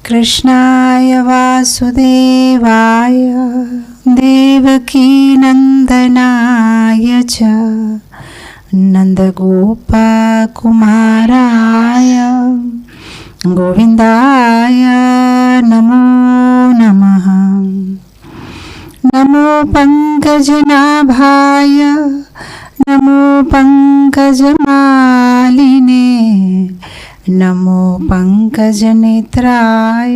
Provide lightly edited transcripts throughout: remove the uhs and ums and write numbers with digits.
कृष्णाय वासुदेवाय देवकीनन्दनाय च नन्दगोपकुमाराय गोविन्दाय नमो नमः। नमो पङ्कजनाभाय नमो पङ्कजमालिने नमो पङ्कजनेत्राय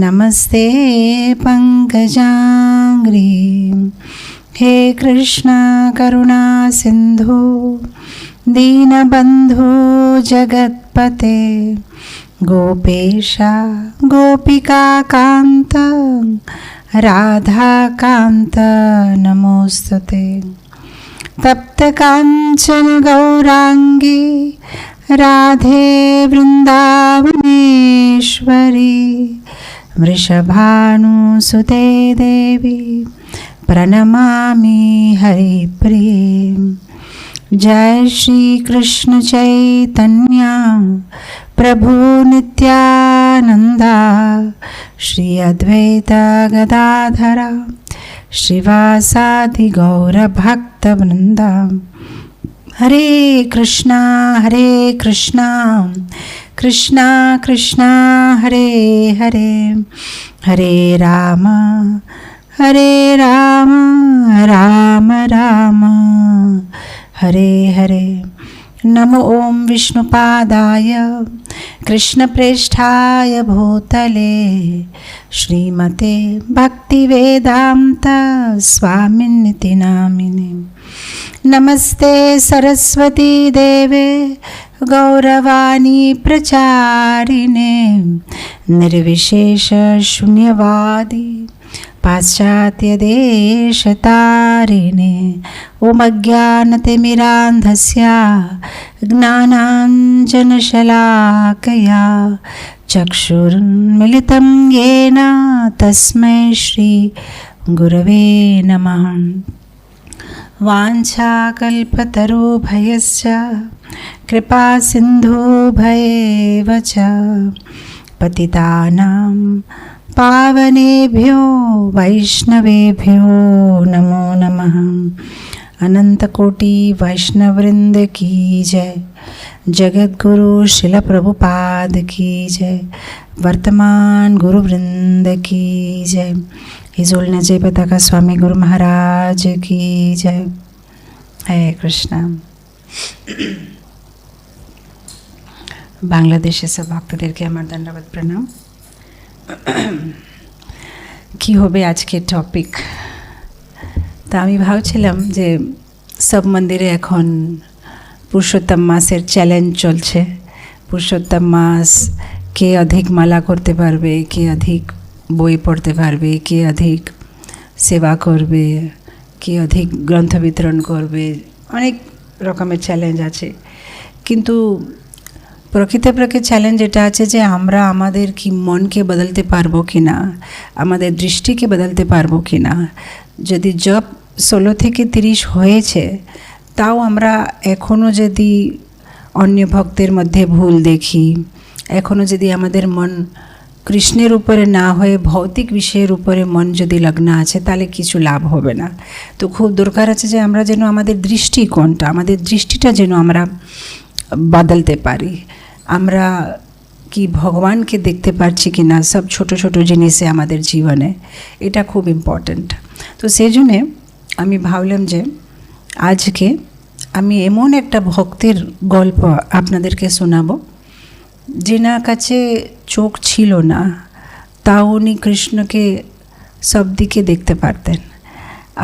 नमस्ते पङ्कजाङ्घ्रि। हे कृष्ण करुणा सिन्धु दीनबन्धु जगत्पते गोपेश गोपिकान्त राधाकान्त नमोस्तुते। तप्तकाञ्चन गौराङ्गी राधे वृन्दावनेश्वरी वृषभानुसुते देवी प्रणमामि हरिप्रिये। जय श्री कृष्ण चैतन्य प्रभु नित्यानंदा श्री अद्वैत गदाधर श्रीवासादि गौर भक्त वृंदा। हरे कृष्णा कृष्णा कृष्णा हरे हरे हरे राम राम राम हरे हरे। नमो ओम विष्णुपादाय कृष्णप्रेष्ठाय भूतले श्रीमते भक्तिवेदांत स्वामिन्निति नामिने। नमस्ते सरस्वती देवे गौरवाणी प्रचारिणे निर्विशेष शून्यवादी पाश्चात्य देशतारिणे। ओम अज्ञानतिमिरान्धस्य ज्ञानाञ्जनशलाकया चक्षुर्मिलितं येन तस्मै श्री गुरवे नमः। वाञ्छाकल्पतरुभयश्च कृपा सिन्धुभयेव च पतितानां पावनेभ्यो वैष्णवेभ्यो नमो नमः। अनंत कोटि वैष्णववृंद की जय। जगद्गुरु शिल प्रभुपाद की जय। वर्तमान गुरुवृंद की जय। हिजोलण्याचे पताका स्वामी गुरु महाराज की जय। हरे कृष्ण। বাংলাদেশের সব ভক্তদেরকে আমার ধন্যবাদ প্রণাম। কি হবে আজকের টপিক? তা আমি ভাবছিলাম যে সব মন্দিরে এখন পুরুষোত্তম মাসের চ্যালেঞ্জ চলছে। পুরুষোত্তম মাস কে অধিক মালা করতে পারবে, কে অধিক বই পড়তে পারবে, কে অধিক সেবা করবে, কে অধিক গ্রন্থ বিতরণ করবে, অনেক রকমের চ্যালেঞ্জ আছে। কিন্তু প্রকৃত চ্যালেঞ্জ এটা আছে যে আমরা আমাদের কি মনকে বদলতে পারবো কি না, আমাদের দৃষ্টিকে বদলতে পারবো কি না। যদি জব 16 থেকে 30 হয়েছে, তাও আমরা এখনও যদি অন্য ভক্তের মধ্যে ভুল দেখি, এখনও যদি আমাদের মন কৃষ্ণের উপরে না হয়ে ভৌতিক বিষয়ের উপরে মন যদি লগ্ন আছে, তাহলে কিছু লাভ হবে না। তো খুব দরকার আছে যে আমরা যেন আমাদের দৃষ্টিকোণটা, আমাদের দৃষ্টিটা যেন আমরা বদলতে পারি। আমরা কি ভগবানকে দেখতে পারছি কি না সব ছোট ছোট জিনিসে আমাদের জীবনে, এটা খুব ইম্পর্ট্যান্ট। তো সেই জন্যে আমি ভাবলাম যে আজকে আমি এমন একটা ভক্তের গল্প আপনাদেরকে শোনাবো, যেনার কাছে চোখ ছিল না, তাও উনি কৃষ্ণকে সব দিকে দেখতে পারতেন।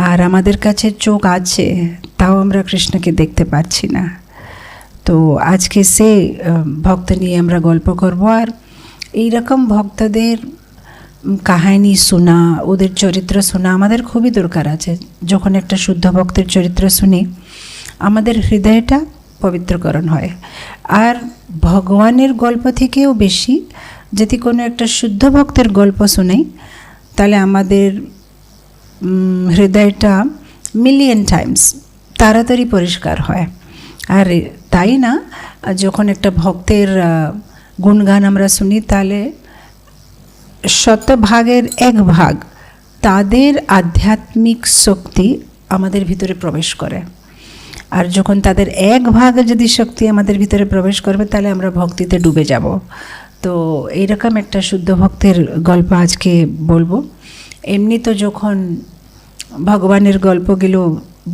আর আমাদের কাছে চোখ আছে, তাও আমরা কৃষ্ণকে দেখতে পাচ্ছি না। তো আজকে সে ভক্ত নিয়ে আমরা গল্প করব। আর এইরকম ভক্তদের কাহিনী শোনা, ওদের চরিত্র শোনা আমাদের খুবই দরকার আছে। যখন একটা শুদ্ধ ভক্তের চরিত্র শুনি, আমাদের হৃদয়টা পবিত্রকরণ হয়। আর ভগবানের গল্প থেকেও বেশি যদি কোনো একটা শুদ্ধ ভক্তের গল্প শুনাই, তাহলে আমাদের হৃদয়টা মিলিয়ন টাইমস তাড়াতাড়ি পরিষ্কার হয়। আর তাই না, যখন একটা ভক্তের গুণগান আমরা শুনি, তাহলে শতভাগের 1 ভাগ তাদের আধ্যাত্মিক শক্তি আমাদের ভিতরে প্রবেশ করে। আর যখন তাদের 1 ভাগ যদি শক্তি আমাদের ভিতরে প্রবেশ করবে তাহলে আমরা ভক্তিতে ডুবে যাব। তো এইরকম একটা শুদ্ধ ভক্তের গল্প আজকে বলবো। এমনি তো যখন ভগবানের গল্পগুলো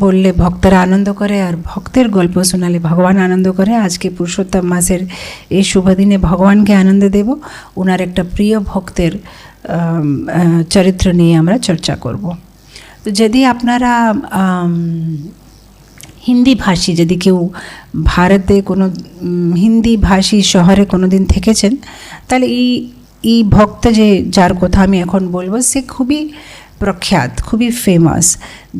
বললে ভক্তরা আনন্দ করে, আর ভক্তের গল্প শোনালে ভগবান আনন্দ করে। আজকে পুরুষোত্তম মাসের এই শুভ দিনে ভগবানকে আনন্দ দেব। ওনার একটা প্রিয় ভক্তের চরিত্র নিয়ে আমরা চর্চা করব। তো যদি আপনারা হিন্দি ভাষী, যদি কেউ ভারতে কোনো হিন্দি ভাষী শহরে কোনো দিন থেকেছেন, তাহলে এই ভক্ত যার কথা আমি এখন বলবো, সে খুবই প্রখ্যাত, খুবই ফেমাস।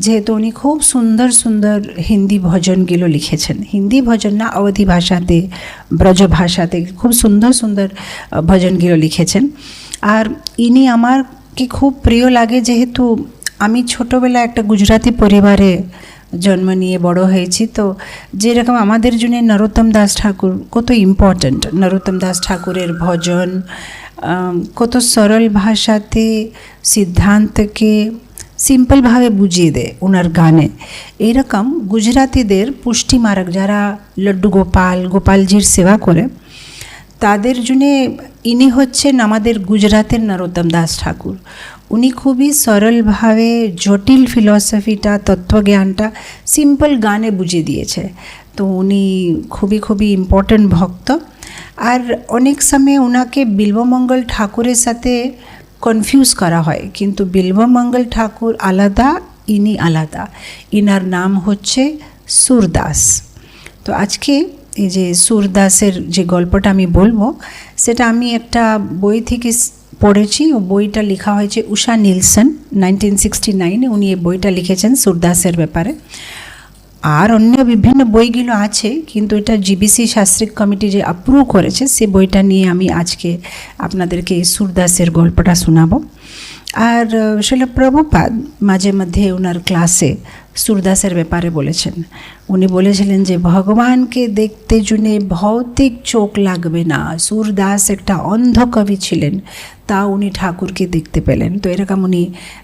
যেহেতু উনি খুব সুন্দর সুন্দর হিন্দি ভজনগুলো লিখেছেন। হিন্দি ভজন না, অবধি ভাষাতে, ব্রজ ভাষাতে খুব সুন্দর সুন্দর ভজনগুলো লিখেছেন। আর ইনি আমাকে খুব প্রিয় লাগে, যেহেতু আমি ছোটোবেলায় একটা গুজরাটি পরিবারে জন্ম নিয়ে বড় হয়েছি। তো যেরকম আমাদের জন্য নরোত্তম দাস ঠাকুর কত ইম্পর্ট্যান্ট। নরোত্তম দাস ঠাকুরের ভজন কত সরল ভাষাতে সিদ্ধান্তকে সিম্পলভাবে বুঝিয়ে দেয় ওনার গানে। এইরকম গুজরাতিদের পুষ্টি মার্গ, যারা লড্ডু গোপালজির সেবা করে, তাদের জন্যে ইনি হচ্ছেন আমাদের গুজরাতের নরোত্তম দাস ঠাকুর। উনি খুবই সরলভাবে জটিল ফিলসফিটা, তত্ত্বজ্ঞানটা সিম্পল গানে বুঝিয়ে দিয়েছে। তো উনি খুবই খুবই ইম্পর্ট্যান্ট ভক্ত। আর অনেক সময় ওনাকে বিল্বমঙ্গল ঠাকুরের সাথে কনফিউজ করা হয়, কিন্তু বিল্বমঙ্গল ঠাকুর আলাদা, ইনি আলাদা। ইনার নাম হচ্ছে সুরদাস। তো আজকে এই যে সুরদাসের যে গল্পটা আমি বলবো, সেটা আমি একটা বই থেকে পড়েছি। ও বইটা লেখা হয়েছে উষা নিলসন, 1969-এ উনি এই বইটা লিখেছেন সুরদাসের ব্যাপারে। আর অন্য বিভিন্ন বইগুলো আছে, কিন্তু এটা জিবিসি শাস্ত্রিক কমিটি যে অ্যাপ্রুভ করেছে, সে বইটা নিয়ে আমি আজকে আপনাদেরকে এই সুরদাসের গল্পটা শোনাবো। আর শিল প্রভুপাদ মাঝে মধ্যে ওনার ক্লাসে সুরদাসের ব্যাপারে বলেছেন। উনি বলেছিলেন যে ভগবানকে দেখতে জন্যে ভৌতিক চোখ লাগবে না। সুরদাস একটা অন্ধ কবি ছিলেন, তা উনি ঠাকুরকে দেখতে পেলেন। তো এরকম উনি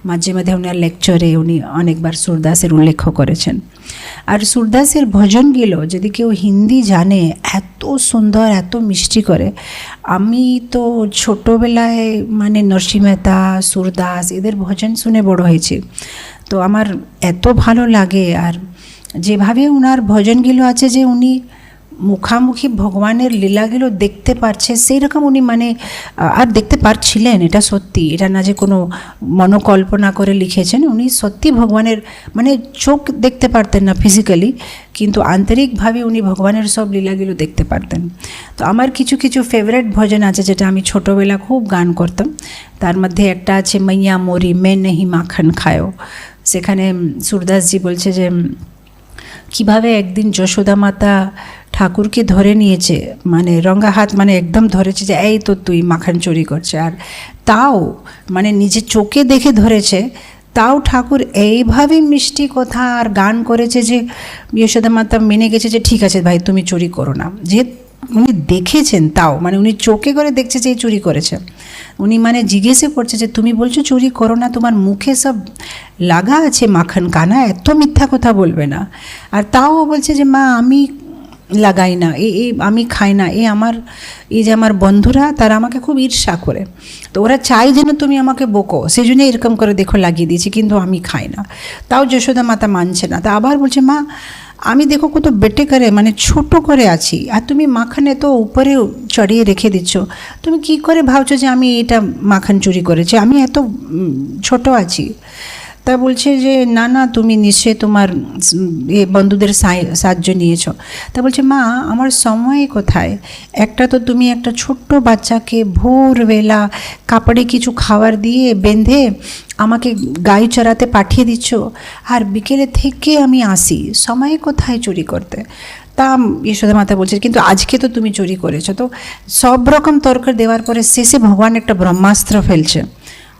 মাঝে মাঝে ওনার লেকচারে উনি অনেকবার সুরদাসের উল্লেখ করেছেন। আর সুরদাসের ভজনগুলো যদি কেউ হিন্দি জানে, এত সুন্দর, এত মিষ্টি করে। আমি তো ছোটোবেলায় মানে নরসিংহ মেহতা, সুরদাস এদের ভজন শুনে বড় হয়েছি। তো আমার এত ভালো লাগে। আর যেভাবে ওনার ভজনগুলো আছে, যে উনি মুখামুখি ভগবানের লীলাগুলো দেখতে পারছে, সেই রকম উনি মানে আর দেখতে পারছিলেন। এটা সত্যি, এটা না যে কোনো মনোকল্পনা করে লিখেছেন। উনি সত্যি ভগবানের মানে চোখ দেখতে পারতেন না ফিজিক্যালি, কিন্তু আন্তরিকভাবে উনি ভগবানের সব লীলাগুলো দেখতে পারতেন। তো আমার কিছু কিছু ফেভারিট ভজন আছে, যেটা আমি ছোটোবেলা খুব গান করতাম। তার মধ্যে একটা আছে মাইয়া মোরি মে নেহি মাখন খায়ো। সেখানে সুরদাসজি বলছে যে কীভাবে একদিন যশোদা মাতা ঠাকুরকে ধরে নিয়েছে, মানে রঙা হাত, মানে একদম ধরেছে যে এই তো তুই মাখন চুরি করছে। আর তাও মানে নিজে চোখে দেখে ধরেছে, তাও ঠাকুর এইভাবে মিষ্টি কথা আর গান করেছে যে যশোদা মাতা মেনে গেছে যে ঠিক আছে ভাই, তুমি চুরি করো না। যে উনি দেখেছেন, তাও মানে উনি চোখে করে দেখছে যে এই চুরি করেছে। উনি মানে জিজ্ঞেসে করছে যে তুমি বলছো চুরি করো না, তোমার মুখে সব লাগা আছে মাখন কানা, এত মিথ্যা কথা বলবে না। আর তাও বলছে যে মা আমি লাগাই না, আমি খাই না, এই যে আমার বন্ধুরা তারা আমাকে খুব ঈর্ষা করে, তো ওরা চাই যেন তুমি আমাকে বকো, সেই জন্য এরকম করে দেখো লাগিয়ে দিয়েছি, কিন্তু আমি খাই না। তাও যশোদা মাতা মানছে না। তা আবার বলছে মা আমি দেখো কত বেটে করে মানে ছোট করে আছি, আর তুমি মাখানে তো উপরে চড়িয়ে রেখে দিচ্ছ, তুমি কি করে ভাবছো যে আমি এটা মাখন চুরি করেছি, আমি এত ছোট আছি। তা বলছে যে না না, তুমি নিশ্চয়ই তোমার বন্ধুদের সাহায্য নিয়েছো। তা বলছে মা আমার সময় কোথায়, একটা তো তুমি একটা ছোট্ট বাচ্চাকে ভোরবেলা কাপড়ে কিছু খাবার দিয়ে বেঁধে আমাকে গাই চড়াতে পাঠিয়ে দিচ্ছ, আর বিকেলে থেকে আমি আসি, সময় কোথায় চুরি করতে। তা যশোদা মাতা বলছে কিন্তু আজকে তো তুমি চুরি করেছো। তো সব রকম তর্ক দেওয়ার পরে শেষে ভগবান একটা ব্রহ্মাস্ত্র ফেলছে।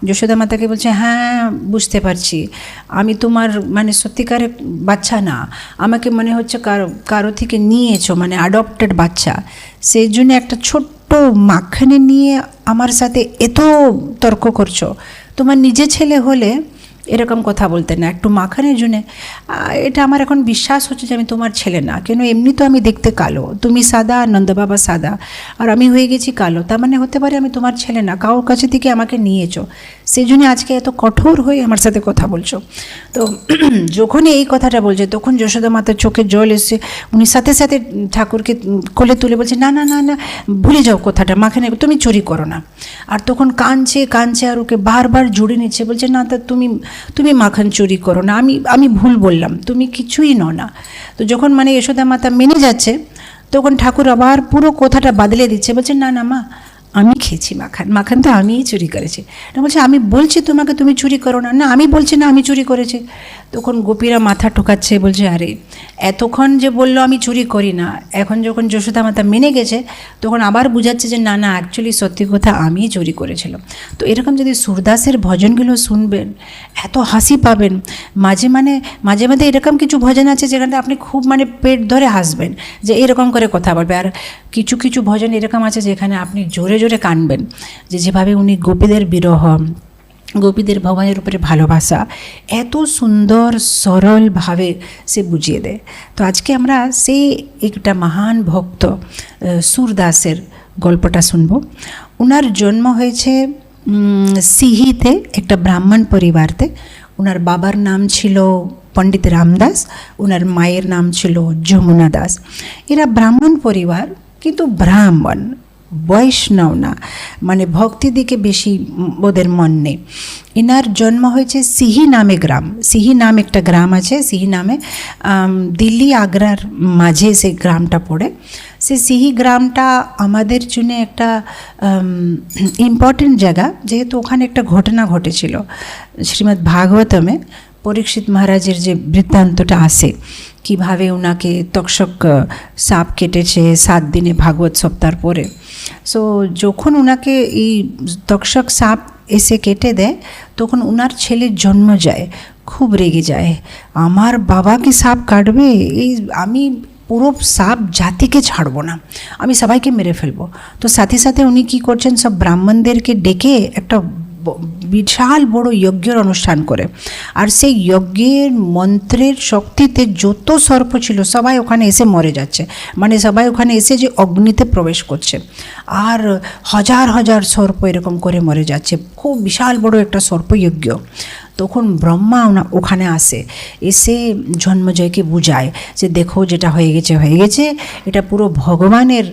যশোদা মাতাকে বলছে হ্যাঁ বুঝতে পারছি, আমি তোমার মানে সত্যিকারের বাচ্চা না, আমাকে মনে হচ্ছে কারো থেকে নিয়েছো, মানে অ্যাডপ্টেড বাচ্চা। সেই জন্য একটা ছোট্ট ছোট্ট মাখানে নিয়ে আমার সাথে এত তর্ক করছো? তোমার নিজের ছেলে হলে এরকম কথা বলতে না, একটু মাখানের জন্যে। এটা আমার এখন বিশ্বাস হচ্ছে যে আমি তোমার ছেলে না, কেন এমনি তো আমি দেখতে কালো, তুমি সাদা, নন্দবাবা সাদা, আর আমি হয়ে গেছি কালো, তার মানে হতে পারে আমি তোমার ছেলে না, কারোর কাছে থেকে আমাকে নিয়েছো, সেই জন্য আজকে এত কঠোর হয়ে আমার সাথে কথা বলছো। তো যখনই এই কথাটা বলছে তখন যশোদা মাতার চোখে জল এসছে, উনি সাথে সাথে ঠাকুরকে কোলে তুলে বলছে, না না না না, ভুলে যাও কথাটা, মাখানে তুমি চুরি করো না। আর তখন কাঁদছে কাঁদছে আর ওকে বারবার জুড়ে নিচ্ছে, বলছে না, তা তুমি মাখন চুরি করো না, আমি ভুল বললাম, তুমি কিছুই নও না। তো যখন মানে যশোদা মাতা মেনে যাচ্ছে, তখন ঠাকুর আবার পুরো কথাটা বদলে দিচ্ছে, বলছে না না মা, আমি খেয়েছি মাখন তো আমিই চুরি করেছি। না, বলছে আমি বলছি তোমাকে তুমি চুরি করো না, না আমি বলছি না আমি চুরি করেছি। তখন গোপীরা মাথা ঠোকাচ্ছে, বলছে আরে এতক্ষণ যে বললো আমি চুরি করি না, এখন যখন যশোদা মাতা মেনে গেছে তখন আবার বুঝাচ্ছে যে না না, অ্যাকচুয়ালি সত্যি কথা আমিই চুরি করেছিলাম। তো এরকম যদি সুরদাসের ভজনগুলো শুনবেন, এত হাসি পাবেন। মাঝে মাঝে এরকম কিছু ভজন আছে যেখানে আপনি খুব মানে পেট ধরে হাসবেন, যে এরকম করে কথা বলবে। আর কিছু কিছু ভজন এরকম আছে যেখানে আপনি জোরে জোরে কাঁদবেন, যেভাবে উনি গোপীদের বিরহ, গোপীদের ভগবানের উপরে ভালোবাসা এত সুন্দর সরলভাবে সে বুঝিয়ে দেয়। তো আজকে আমরা সেই একটা মহান ভক্ত সুরদাসের গল্পটা শুনব। ওনার জন্ম হয়েছে সিহিতে, একটা ব্রাহ্মণ পরিবারতে। ওনার বাবার নাম ছিল পণ্ডিত রামদাস, ওনার মায়ের নাম ছিল যমুনা দাস। এরা ব্রাহ্মণ পরিবার, কিন্তু ব্রাহ্মণ, বৈষ্ণব না, মানে ভক্তি দিকে বেশি ওদের মন নেই। এনার জন্ম হয়েছে সিহি নামে গ্রাম, সিহি নাম একটা গ্রাম আছে, সিহি নামে দিল্লি আগ্রার মাঝে সেই গ্রামটা পড়ে। সে সিহি গ্রামটা আমাদের জন্য একটা ইম্পর্টেন্ট জায়গা, যেহেতু ওখানে একটা ঘটনা ঘটেছিল। শ্রীমদ্ ভাগবতমে পরীক্ষিত মহারাজের যে বৃত্তান্তটা আসে, কিভাবে ওনাকে তক্ষক সাপ কেটেছে 7 দিনে ভাগবত সপ্তাহ পরে। সো যখন ওনাকে এই তক্ষক সাপ এসে কেটে দেয়, তখন ওনার ছেলের জন্ম যায়, খুব রেগে যায়, আমার বাবাকে সাপ কাটবে, এই আমি পুরো সাপ জাতিকে ছাড়বো না, আমি সবাইকে মেরে ফেলবো। তো সাথে সাথে উনি কী করছেন, সব ব্রাহ্মণদেরকে ডেকে একটা বিশাল বড় যজ্ঞের অনুষ্ঠান করে। আর সেই যজ্ঞের মন্ত্রের শক্তিতে যত সর্প ছিল সবাই ওখানে এসে মরে যাচ্ছে, মানে সবাই ওখানে এসে যে অগ্নিতে প্রবেশ করছে, আর হাজার হাজার সর্প এরকম করে মরে যাচ্ছে। খুব বিশাল বড় একটা সর্পযজ্ঞ। তখন ব্রহ্মা ওখানে আসে, এসে জন্মজয়কে বুঝায় যে দেখো যেটা হয়ে গেছে, এটা পুরো ভগবানের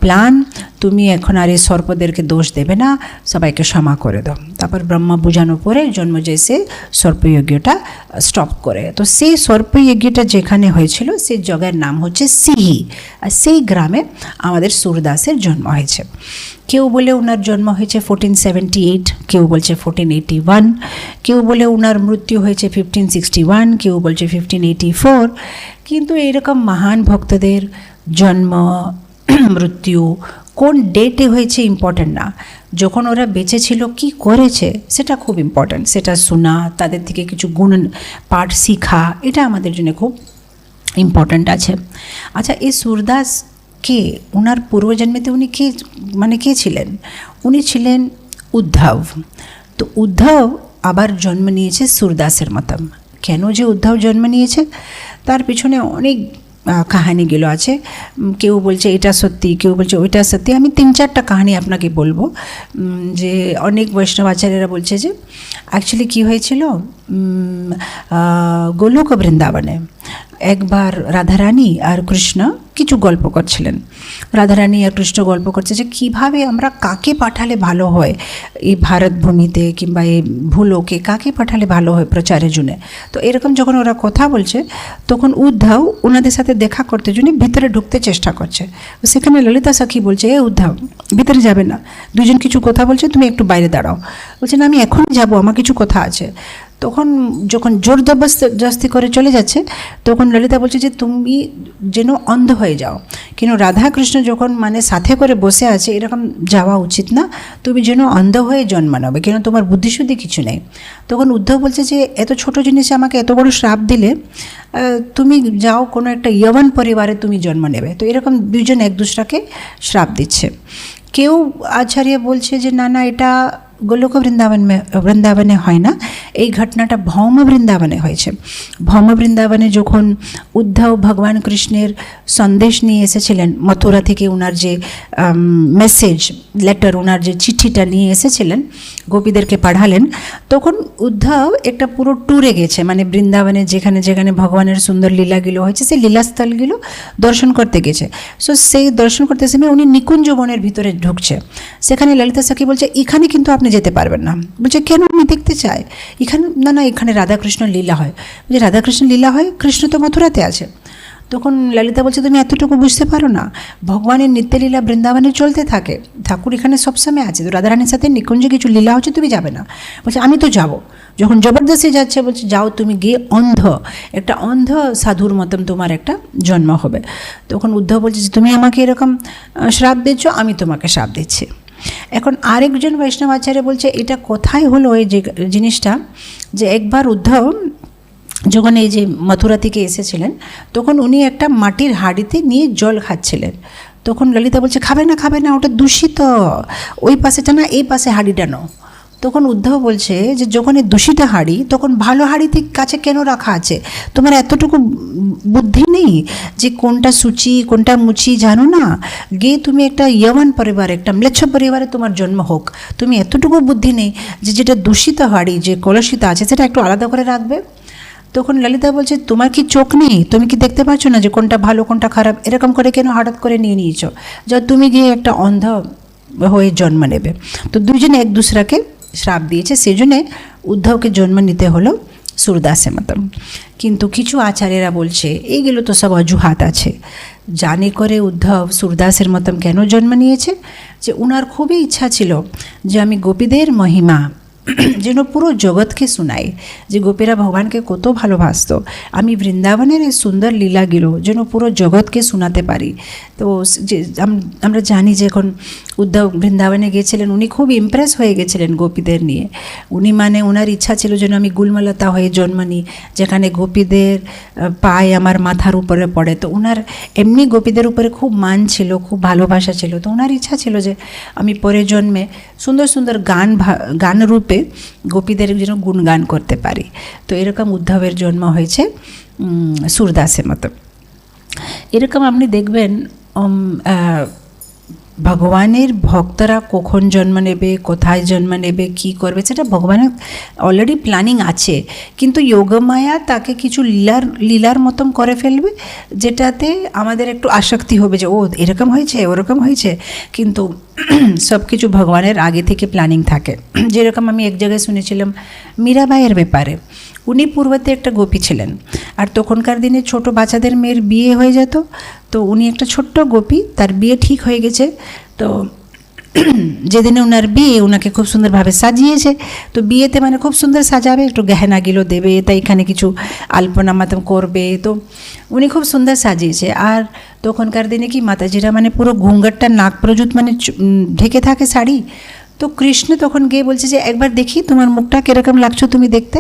প্ল্যান, তুমি এখন আর এই সর্পদেরকে দোষ দেবে না, সবাইকে ক্ষমা করে দাও। তারপর ব্রহ্মা বুঝানোর পরে জন্মজয় সে সর্পযজ্ঞটা স্টপ করে। তো সেই সর্পযজ্ঞটা যেখানে হয়েছিল সেই জায়গার নাম হচ্ছে সিহি, আর সেই গ্রামে আমাদের সুরদাসের জন্ম হয়েছে। কেউ বলে ওনার জন্ম হয়েছে 1478, কেউ বলছে 1481, কেউ বলে ওনার মৃত্যু হয়েছে 1561, কেউ বলছে 1584। কিন্তু এরকম মহান ভক্তদের জন্ম মৃত্যু কোন ডেটে হয়েছে ইম্পর্ট্যান্ট না, যখন ওরা বেঁচে ছিল কী করেছে সেটা খুব ইম্পর্ট্যান্ট। সেটা শোনা, তাদের থেকে কিছু গুণ পাঠ শিখা, এটা আমাদের জন্য খুব ইম্পর্ট্যান্ট আছে। আচ্ছা, এই সুরদাস কে? ওনার পূর্বজন্মেতে উনি কে, মানে কে ছিলেন? উনি ছিলেন উদ্ধব। তো উদ্ধব আবার জন্ম নিয়েছে সুরদাসের মতন। কেন যে উদ্ধব জন্ম নিয়েছে তার পিছনে অনেক কাহিনীগুলো আছে। কেউ বলছে এটা সত্যি, কেউ বলছে ওইটা সত্যি। আমি 3-4টা কাহিনী আপনাকে বলবো। যে অনেক বৈষ্ণব আচার্যরা বলছে যে অ্যাকচুয়ালি কী হয়েছিল, গোলক বৃন্দাবনে একবার রাধারানী আর কৃষ্ণ কিছু গল্প করছিলেন। রাধারানী আর কৃষ্ণ গল্প করছে যে কীভাবে আমরা কাকে পাঠালে ভালো হয় এই ভারতভূমিতে কিংবা এই ভূলোকে, কাকে পাঠালে ভালো হয় প্রচারের জন্য। তো এরকম যখন ওরা কথা বলছে তখন উদ্ধব ওনাদের সাথে দেখা করতে জন্য ভিতরে ঢুকতে চেষ্টা করছে। সেখানে ললিতা সখী বলছে, এ উদ্ধব ভিতরে যাবে না, দুজন কিছু কথা বলছে, তুমি একটু বাইরে দাঁড়াও। বলছে না, আমি এখনই যাবো, আমার কিছু কথা আছে। তখন যখন জোর জবরদস্তি করে চলে যাচ্ছে তখন ললিতা বলছে যে তুমি যেন অন্ধ হয়ে যাও, কেন রাধাকৃষ্ণ যখন মানে সাথে করে বসে আছে এরকম যাওয়া উচিত না, তুমি যেন অন্ধ হয়ে জন্ম নেবে, কেন তোমার বুদ্ধিশুদ্ধি কিছু নেই। তখন উদ্ধব বলছে যে এত ছোট জিনিসে আমাকে এত বড় শ্রাপ দিলে, তুমি যাও কোনো একটা যবন পরিবারে তুমি জন্ম নেবে। তো এরকম দুজন এক দুসরাকে শ্রাপ দিচ্ছে। কেউ আচার্য বলছে যে না না, এটা গোলক বৃন্দাবনে হয় না, এই ঘটনাটা ভৌম বৃন্দাবনে হয়েছে। ভৌম বৃন্দাবনে যখন উদ্ধব ভগবান কৃষ্ণের সন্দেশ নিয়ে এসেছিলেন মথুরা থেকে, ওনার যে মেসেজ লেটার, ওনার যে চিঠিটা নিয়ে এসেছিলেন, গোপীদেরকে পাঠালেন, তখন উদ্ধব একটা পুরো ট্যুরে গেছে, মানে বৃন্দাবনে যেখানে যেখানে ভগবানের সুন্দর লীলাগুলো হয়েছে সেই লীলাস্থলগুলো দর্শন করতে গেছে। সো সেই দর্শন করতে সময় উনি নিকুঞ্জ বনের ভিতরে ঢুকছে, সেখানে ললিতা সখী বলছে এখানে কিন্তু আপনি যেতে পারবেন না। বলছে কেন? আমি দেখতে চাই এখানে। না না, এখানে রাধাকৃষ্ণ লীলা হয়। বলছে রাধাকৃষ্ণ লীলা হয়? কৃষ্ণ তো মথুরাতে আছে। তখন ললিতা বলছে তুমি এতটুকু বুঝতে পারো না, ভগবানের নিত্যলীলা বৃন্দাবনে চলতে থাকে, ঠাকুর এখানে সবসময় আছে, তো রাধারানীর সাথে নিকুঞ্জে কিছু লীলা হচ্ছে, তুমি যাবে না? বলছে আমি তো যাব। যখন জবরদস্তি যাচ্ছে, বলছে যাও, তুমি গিয়ে অন্ধ, একটা অন্ধ সাধুর মতন তোমার একটা জন্ম হবে। তখন উদ্ধব বলছে যে তুমি আমাকে এরকম শ্রাপ দিচ্ছ, আমি তোমাকে শ্রাপ দিচ্ছি। এখন আরেকজন বৈষ্ণব আচার্য বলছে এটা কোথায় হলো এই যে জিনিসটা, যে একবার উদ্ধব যখন এই যে মথুরা থেকে এসেছিলেন, তখন উনি একটা মাটির হাঁড়িতে নিয়ে জল খাচ্ছিলেন। তখন ললিতা বলছে খাবে না খাবে না, ওটা দূষিত, ওই পাশেটা না, এই পাশে হাঁড়িটা নাও। তখন উদ্ধব বলছে যে যখন এই দূষিত হাঁড়ি, তখন ভালো হাঁড়িতে কাছে কেন রাখা আছে? তোমার এতটুকু বুদ্ধি নেই যে কোনটা সূচি কোনটা মুচি জানো না? গিয়ে তুমি একটা ইয়মান পরিবার, একটা ম্লেচ্ছ পরিবারে তোমার জন্ম হোক, তুমি এতটুকু বুদ্ধি নেই যে যেটা দূষিত হাঁড়ি, যে কলসিত আছে, সেটা একটু আলাদা করে রাখবে? তখন ললিতা বলছে তোমার কি চোখ নেই? তুমি কি দেখতে পাচ্ছ না যে কোনটা ভালো কোনটা খারাপ? এরকম করে কেন হঠাৎ করে নিয়ে নিয়েছো? যা তুমি গিয়ে একটা অন্ধ হয়ে জন্ম নেবে। তো দুজনে এক দুসরাকে শ্রাপ দিয়েছে, সেজন্যে উদ্ধবকে জন্ম নিতে হলো সুরদাসের মতন। কিন্তু কিছু আচার্যরা বলছে এইগুলো তো সব অজুহাত আছে। জানে করে উদ্ধব সুরদাসের মতন কেন জন্ম নিয়েছে? যে উনার খুবই ইচ্ছা ছিল যে আমি গোপীদের মহিমা যেন পুরো জগৎকে শোনাই, যে গোপীরা ভগবানকে কত ভালোবাসত, আমি বৃন্দাবনের এই সুন্দর লীলাগুলো যেন পুরো জগৎকে শোনাতে পারি। তো যে আমরা জানি যে এখন উদ্ধব বৃন্দাবনে গিয়েছিলেন, উনি খুব ইমপ্রেস হয়ে গেছিলেন গোপীদের নিয়ে। উনি মানে ওনার ইচ্ছা ছিল যেন আমি গুলমালতা হয়ে জন্ম নিই, যেখানে গোপীদের পায়ে আমার মাথার উপরে পড়ে। তো ওনার এমনি গোপীদের উপরে খুব মান ছিল, খুব ভালোবাসা ছিল। তো ওনার ইচ্ছা ছিল যে আমি পরের জন্মে সুন্দর সুন্দর গান রূপে গোপীদের যেন গুণগান করতে পারি। তো এরকম উদ্ধবের জন্ম হয়েছে সুরদাসের মতো। এরকম আপনি দেখবেন ভগবানের ভক্তরা কখন জন্ম নেবে, কোথায় জন্ম নেবে, কী করবে, সেটা ভগবানের অলরেডি প্ল্যানিং আছে। কিন্তু যোগমায়া তাকে কিছু লীলার মতন করে ফেলবে, যেটাতে আমাদের একটু আসক্তি হবে যে ও এরকম হয়েছে ওরকম হয়েছে। কিন্তু সব কিছু ভগবানের আগে থেকে প্ল্যানিং থাকে। যেরকম আমি এক জায়গায় শুনেছিলাম মীরাবাইয়ের ব্যাপারে। উনি পূর্বতে একটা গোপী ছিলেন, আর তখনকার দিনে ছোট বাচ্চাদের মেয়ের বিয়ে হয়ে যেত। তো উনি একটা ছোট্ট গোপী, তার বিয়ে ঠিক হয়ে গেছে। তো যেদিনে ওনার বিয়ে, ওনাকে খুব সুন্দরভাবে সাজিয়েছে। তো বিয়েতে মানে খুব সুন্দর সাজাবে, একটু গহনাগুলো দেবে, তাই এখানে কিছু আলপনা মাতম করবে। তো উনি খুব সুন্দর সাজিয়েছে। আর তখনকার দিনে কি মাতাজিরা মানে পুরো ঘুঙ্গরটা নাক প্রজুত মানে ঢেকে থাকে শাড়ি। তো কৃষ্ণ তখন গিয়ে বলছে যে একবার দেখি তোমার মুখটা কীরকম লাগছো তুমি দেখতে,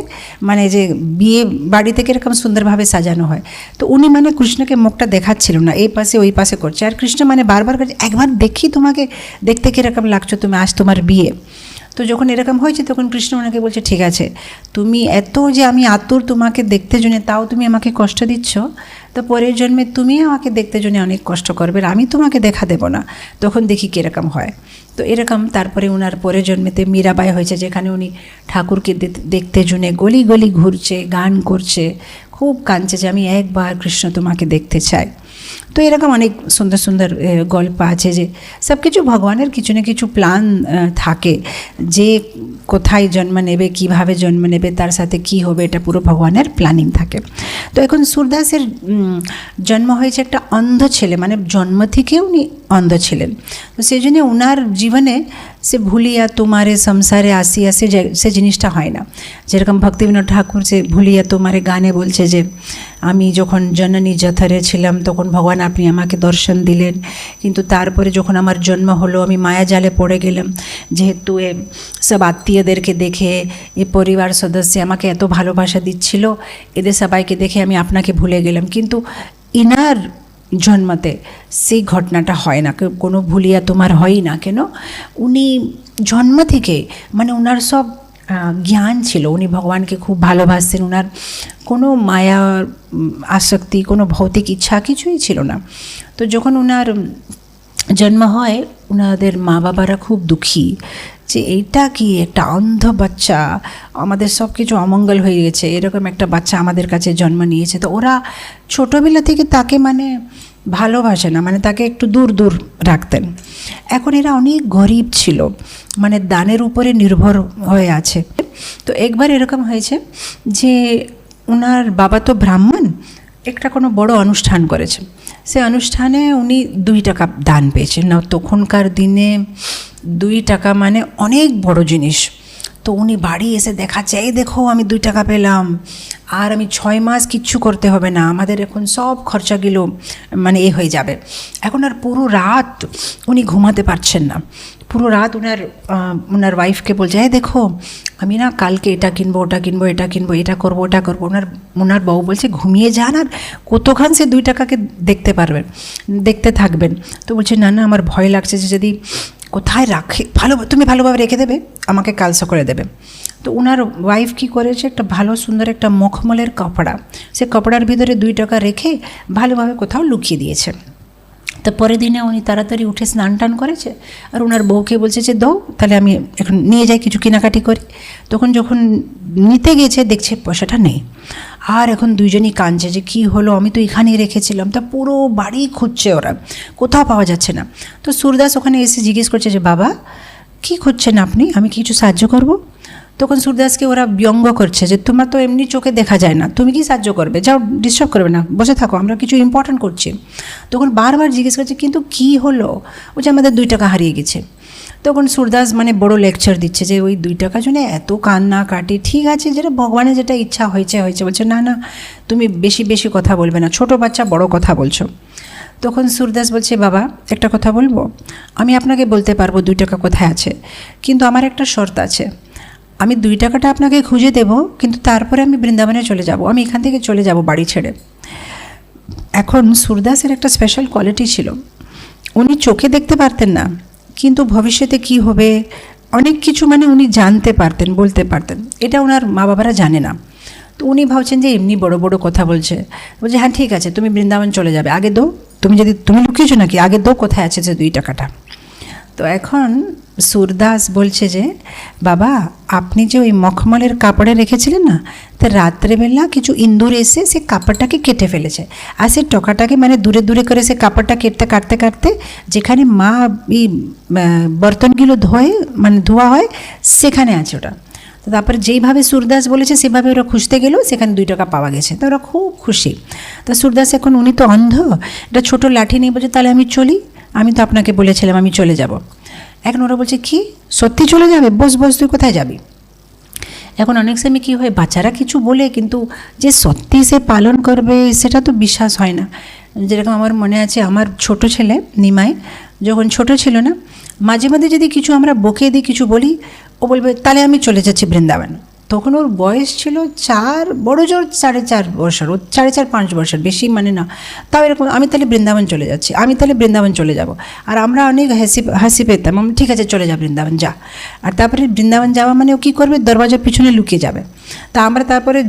মানে যে বিয়ে বাড়িতে কীরকম সুন্দরভাবে সাজানো হয়। তো উনি মানে কৃষ্ণকে মুখটা দেখাচ্ছিল না, এই পাশে ওই পাশে করছে। আর কৃষ্ণ মানে বারবার করছে একবার দেখি তোমাকে দেখতে কীরকম লাগছো, তুমি আজ তোমার বিয়ে। তো যখন এরকম হয়েছে তখন কৃষ্ণ ওনাকে বলছে ঠিক আছে, তুমি এত যে আমি আতুর তোমাকে দেখতে জন্য, তাও তুমি আমাকে কষ্ট দিচ্ছ, তো পরের জন্মে তুমি আমাকে দেখতে জন্য অনেক কষ্ট করবে, আমি তোমাকে দেখা দেব না, তখন দেখি কীরকম হয়। তো এরকম তারপরে ওনার পরের জন্মেতে মীরাবাই হয়েছে, যেখানে উনি ঠাকুরকে দেখতে জন্য গলি গলি ঘুরছে, গান করছে, খুব কাঁদছে যে আমি একবার কৃষ্ণ তোমাকে দেখতে চাই। তো এরকম অনেক সুন্দর সুন্দর গল্প আছে যে সব কিছু ভগবানের কিছু না কিছু প্ল্যান থাকে, যে কোথায় জন্ম নেবে, কিভাবে জন্ম নেবে, তার সাথে কি হবে, এটা পুরো ভগবানের প্ল্যানিং থাকে। তো এখন সুরদাসের জন্ম হয়েছে একটা অন্ধ ছেলে, মানে জন্ম থেকে উনি অন্ধ ছিলেন। তো সেই জন্য ওনার জীবনে সে ভুলিয়া তোমারে সংসারে আসিয়া সে জিনিসটা হয় না। যেরকম ভক্তিবিনোদ ঠাকুর যে ভুলিয়া তোমারে গানে বলছে যে আমি যখন জননী যথরে ছিলাম তখন ভগবান আপনি আমাকে দর্শন দিলেন, কিন্তু তারপরে যখন আমার জন্ম হলো আমি মায়া জালে পড়ে গেলাম, যেহেতু এ সব আত্মীয়দেরকে দেখে এ পরিবার সদস্য আমাকে এত ভালোবাসা দিচ্ছিল, এদের সবাইকে দেখে আমি আপনাকে ভুলে গেলাম। কিন্তু ইনার জন্মাতে সেই ঘটনাটা হয় না, কোনো ভুলিয়া তোমার হয় না কেন। উনি জন্ম থেকে মানে ওনার সব জ্ঞান ছিল, উনি ভগবানকে খুব ভালোবাসতেন, ওনার কোনো মায়া আসক্তি, কোনো ভৌতিক ইচ্ছা কিছুই ছিল না। তো যখন ওনার জন্ম হয়, ওনাদের মা বাবারা খুব দুঃখী যে এইটা কি একটা অন্ধ বাচ্চা, আমাদের সব কিছু অমঙ্গল হয়ে গেছে, এরকম একটা বাচ্চা আমাদের কাছে জন্ম নিয়েছে। তো ওরা ছোটোবেলা থেকে তাকে মানে ভালোবাসে না, মানে তাকে একটু দূর দূর রাখতেন। এখন এরা অনেক গরিব ছিল, মানে দানের উপরে নির্ভর হয়ে আছে। তো একবার এরকম হয়েছে যে ওনার বাবা তো ব্রাহ্মণ, একটা কোনো বড় অনুষ্ঠান করেছে, সে অনুষ্ঠানে উনি 2 টাকা দান পেয়েছেন। না তখনকার দিনে 2 টাকা মানে অনেক বড় জিনিস। তো উনি বাড়ি এসে দেখাচ্ছে, এই দেখো আমি 2 টাকা পেলাম, আর আমি 6 মাস কিচ্ছু করতে হবে না, আমাদের এখন সব খরচাগুলো মানে হয়ে যাবে। এখন আর পুরো রাত উনি ঘুমাতে পারছেন না, পুরো রাত ওনার ওয়াইফকে বলছে, এই দেখো আমি না কালকে এটা কিনবো, ওটা কিনবো, এটা কিনবো, এটা করবো, ওটা করবো। ওনার বউ বলছে ঘুমিয়ে যান, আর কতক্ষণ সে 2 টাকাকে দেখতে থাকবেন। তো বলছে না না, আমার ভয় লাগছে যে যদি কোথায় রাখে, তুমি ভালোভাবে রেখে দেবে, আমাকে কাল সকালে দেবে। তো ওনার ওয়াইফ কী করেছে, একটা ভালো সুন্দর একটা মখমলের কাপড়া, সে কাপড়ার ভিতরে 2 টাকা রেখে ভালোভাবে কোথাও লুকিয়ে দিয়েছে। তো পরের দিনে উনি তাড়াতাড়ি উঠে স্নান টান করেছে, আর ওনার বউকে বলছে যে দাও তাহলে আমি এখন নিয়ে যাই, কিছু কেনাকাটি করি। যখন নিতে গেছে দেখছে পয়সাটা নেই, আর এখন দুইজনই কাঁদছে যে কী হলো, আমি তো এখানেই রেখেছিলাম। তা পুরো বাড়ি খুঁজছে ওরা, কোথাও পাওয়া যাচ্ছে না। তো সুরদাস ওখানে এসে জিজ্ঞেস করছে যে বাবা কী খুঁজছেন আপনি, আমি কি কিছু সাহায্য করব? তখন সুরদাসকে ওরা ব্যঙ্গ করছে যে তোমার তো এমনি চোখে দেখা যায় না, তুমি কি সাহায্য করবে, যাও ডিস্টার্ব করবে না, বসে থাকো, আমরা কিছু ইম্পর্ট্যান্ট করছি। তখন বারবার জিজ্ঞেস করছে কিন্তু কি হলো, ও যে আমাদের 2 টাকা হারিয়ে গেছে। তখন সুরদাস মানে বড় লেকচার দিচ্ছে যে ওই 2 টাকার জন্য এত কান্না কাটি, ঠিক আছে যেটা ভগবানের যেটা ইচ্ছা হয়েছে। বলছে না না, তুমি বেশি কথা বলবে না, ছোট বাচ্চা বড় কথা বলছো। তখন সুরদাস বলছে বাবা একটা কথা বলবো, আমি আপনাকে বলতে পারবো 2 টাকা কোথায় আছে, কিন্তু আমার একটা শর্ত আছে, আমি 2 টাকাটা আপনাকে খুঁজে দেব, কিন্তু তারপরে আমি বৃন্দাবনে চলে যাব, আমি এখান থেকে চলে যাব বাড়ি ছেড়ে। এখন সুরদাসের একটা স্পেশাল কোয়ালিটি ছিল, উনি চোখে দেখতে পারতেন না, কিন্তু ভবিষ্যতে কি হবে অনেক কিছু মানে উনি জানতে পারতেন, বলতে পারতেন। এটা ওনার মা বাবারা জানে না। তো উনি ভাবছেন যে এমনি বড় বড় কথা বলছে হ্যাঁ ঠিক আছে তুমি বৃন্দাবন চলে যাবে, আগে দো, তুমি লুকিয়েছো নাকি, আগে দো কোথায় আছে যে 2 টাকাটা। তো এখন সুরদাস বলছে যে বাবা আপনি যে ওই মখমলের কাপড়ে রেখেছিলেন না, তো রাত্রেবেলা কিছু ইঁদুর এসে সে কাপড়টাকে কেটে ফেলেছে, আর সে টকাটাকে মানে দূরে দূরে করে সে কাপড়টা কাটতে কাটতে যেখানে মা এই বর্তনগুলো ধোয়া হয় সেখানে আছে ওটা। তো তারপরে যেইভাবে সুরদাস বলেছে সেভাবে ওরা খুঁজতে গেল, সেখানে 2 টাকা পাওয়া গেছে। তো ওরা খুব খুশি। তো সুরদাস এখন উনি তো অন্ধ, একটা ছোটো লাঠি নিয়ে বলছে তাহলে আমি চলি, আমি তো আপনাকে বলেছিলাম আমি চলে যাব। এখন ওরা বলছে কি সত্যি চলে যাবে, বস তুই কোথায় যাবি। এখন অনেক সময় কী হয়, বাচ্চারা কিছু বলে কিন্তু যে সত্যি সে পালন করবে সেটা তো বিশ্বাস হয় না। যেরকম আমার মনে আছে, আমার ছোট ছেলে নিমাই যখন ছোট ছিল না, মাঝে মাঝে যদি কিছু আমরা বকে দিই, কিছু বলি, ও বলবে তাহলে আমি চলে যাচ্ছি বৃন্দাবন। তখন ওর বয়স ছিল 4, বড় জোর 4.5 বছর, ও 4.5-5 বছর, বেশি মানে না। তাও এরকম আমি তাহলে বৃন্দাবন চলে যাচ্ছি, আমি তাহলে বৃন্দাবন চলে যাব। আর আমরা অনেক হাসি পেতাম, ঠিক আছে চলে যা বৃন্দাবন যা। আর তারপরে বৃন্দাবন যাওয়া মানে ও কী করবে, দরজার পিছনে লুকিয়ে যাবে। তা আমরা তারপরে